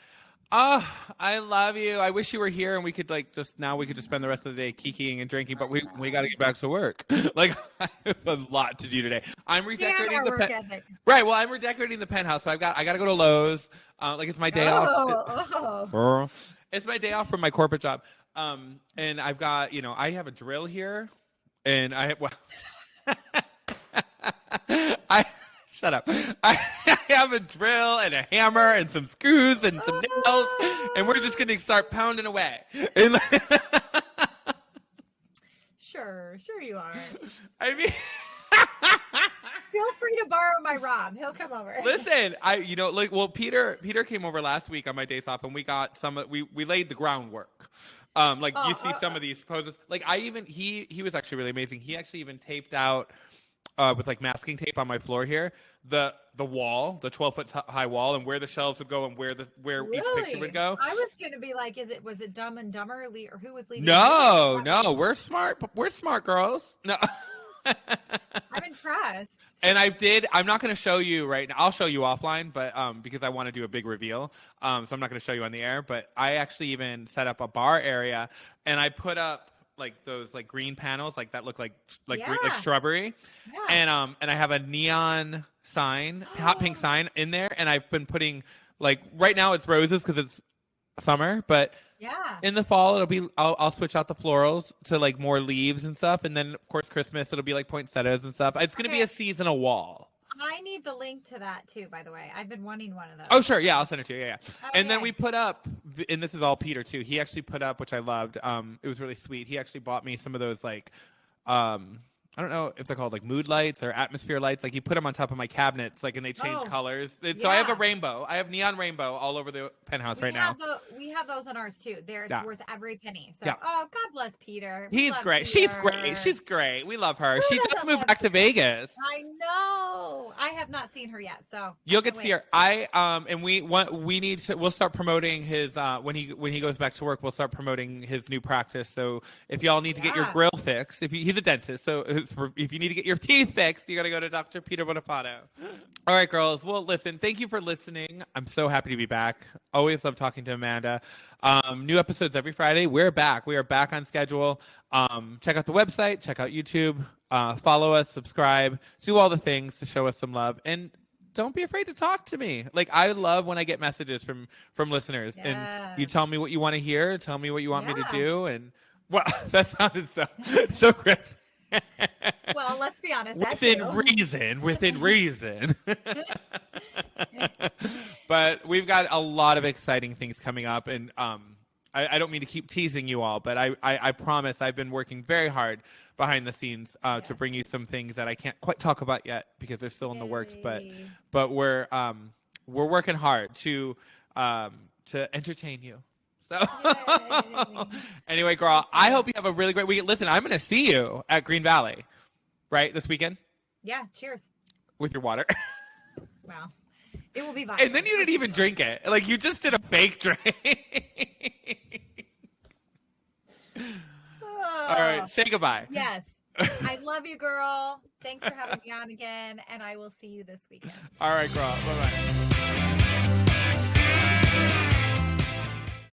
Oh, I love you. I wish you were here and we could just spend the rest of the day kikiing and drinking, but we got to get back to work. I have a lot to do today. I'm redecorating Right. Well, I'm redecorating the penthouse. So I got to go to Lowe's. It's my day off. It's my day off from my corporate job. And I've got, I have a drill here. And I shut up. I have a drill and a hammer and some screws and some nails, and we're just going to start pounding away. Sure you are. I mean, feel free to borrow my Rob. He'll come over. Listen, Peter came over last week on my days off, and we got we laid the groundwork. You see some of these poses. He was actually really amazing. He actually even taped out with masking tape on my floor here the wall, the 12-foot high wall, and where the shelves would go and where each picture would go. I was gonna be like, was it Dumb and Dumber, or who was leading? No, we're smart. We're smart girls. No, I'm impressed. And I'm not going to show you right now. I'll show you offline, but because I want to do a big reveal. So I'm not going to show you on the air, but I actually even set up a bar area, and I put up those green panels that look like shrubbery. Yeah. And I have a neon sign, hot pink sign in there, and I've been putting right now it's roses because it's summer, but in the fall I'll switch out the florals to more leaves and stuff, and then of course Christmas it'll be poinsettias and stuff. It's going to be a seasonal wall. I need the link to that too, by the way. I've been wanting one of those. Oh, sure. Yeah, I'll send it to you. Yeah. Okay. And then we put up, and this is all Peter too. He actually put up, which I loved. It was really sweet. He actually bought me some of those like, I don't know if they're called like mood lights or atmosphere lights. Like he put them on top of my cabinets, like, and they change colors. So I have a rainbow. I have neon rainbow all over the penthouse right now. We have those on ours too. They're worth every penny. So, God bless Peter. He's great. Peter. She's great. She's great. We love her. She just moved back to Vegas. I know. I have not seen her yet, so you'll get to see her. And we need to. We'll start promoting his when he goes back to work. We'll start promoting his new practice. So if y'all need to get your grill fixed, he's a dentist, so if you need to get your teeth fixed, you got to go to Dr. Peter Bonafato. All right, girls. Well, listen, thank you for listening. I'm so happy to be back. Always love talking to Amanda. New episodes every Friday. We're back. We are back on schedule. Check out the website. Check out YouTube. Follow us. Subscribe. Do all the things to show us some love. And don't be afraid to talk to me. Like, I love when I get messages from listeners. Yes. And you tell me what you want to hear. Tell me what you want me to do. And, well, that sounded so great. Well, let's be honest. Within reason. But we've got a lot of exciting things coming up, and I don't mean to keep teasing you all, but I promise I've been working very hard behind the scenes to bring you some things that I can't quite talk about yet because they're still in the works. But we're working hard to entertain you. So anyway, girl, I hope you have a really great weekend. Listen, I'm going to see you at Green Valley, right, this weekend? Yeah, cheers. With your water. Wow. It will be viral. And then you didn't even drink it. Like, you just did a fake drink. All right, say goodbye. Yes. I love you, girl. Thanks for having me on again, and I will see you this weekend. All right, girl. Bye-bye.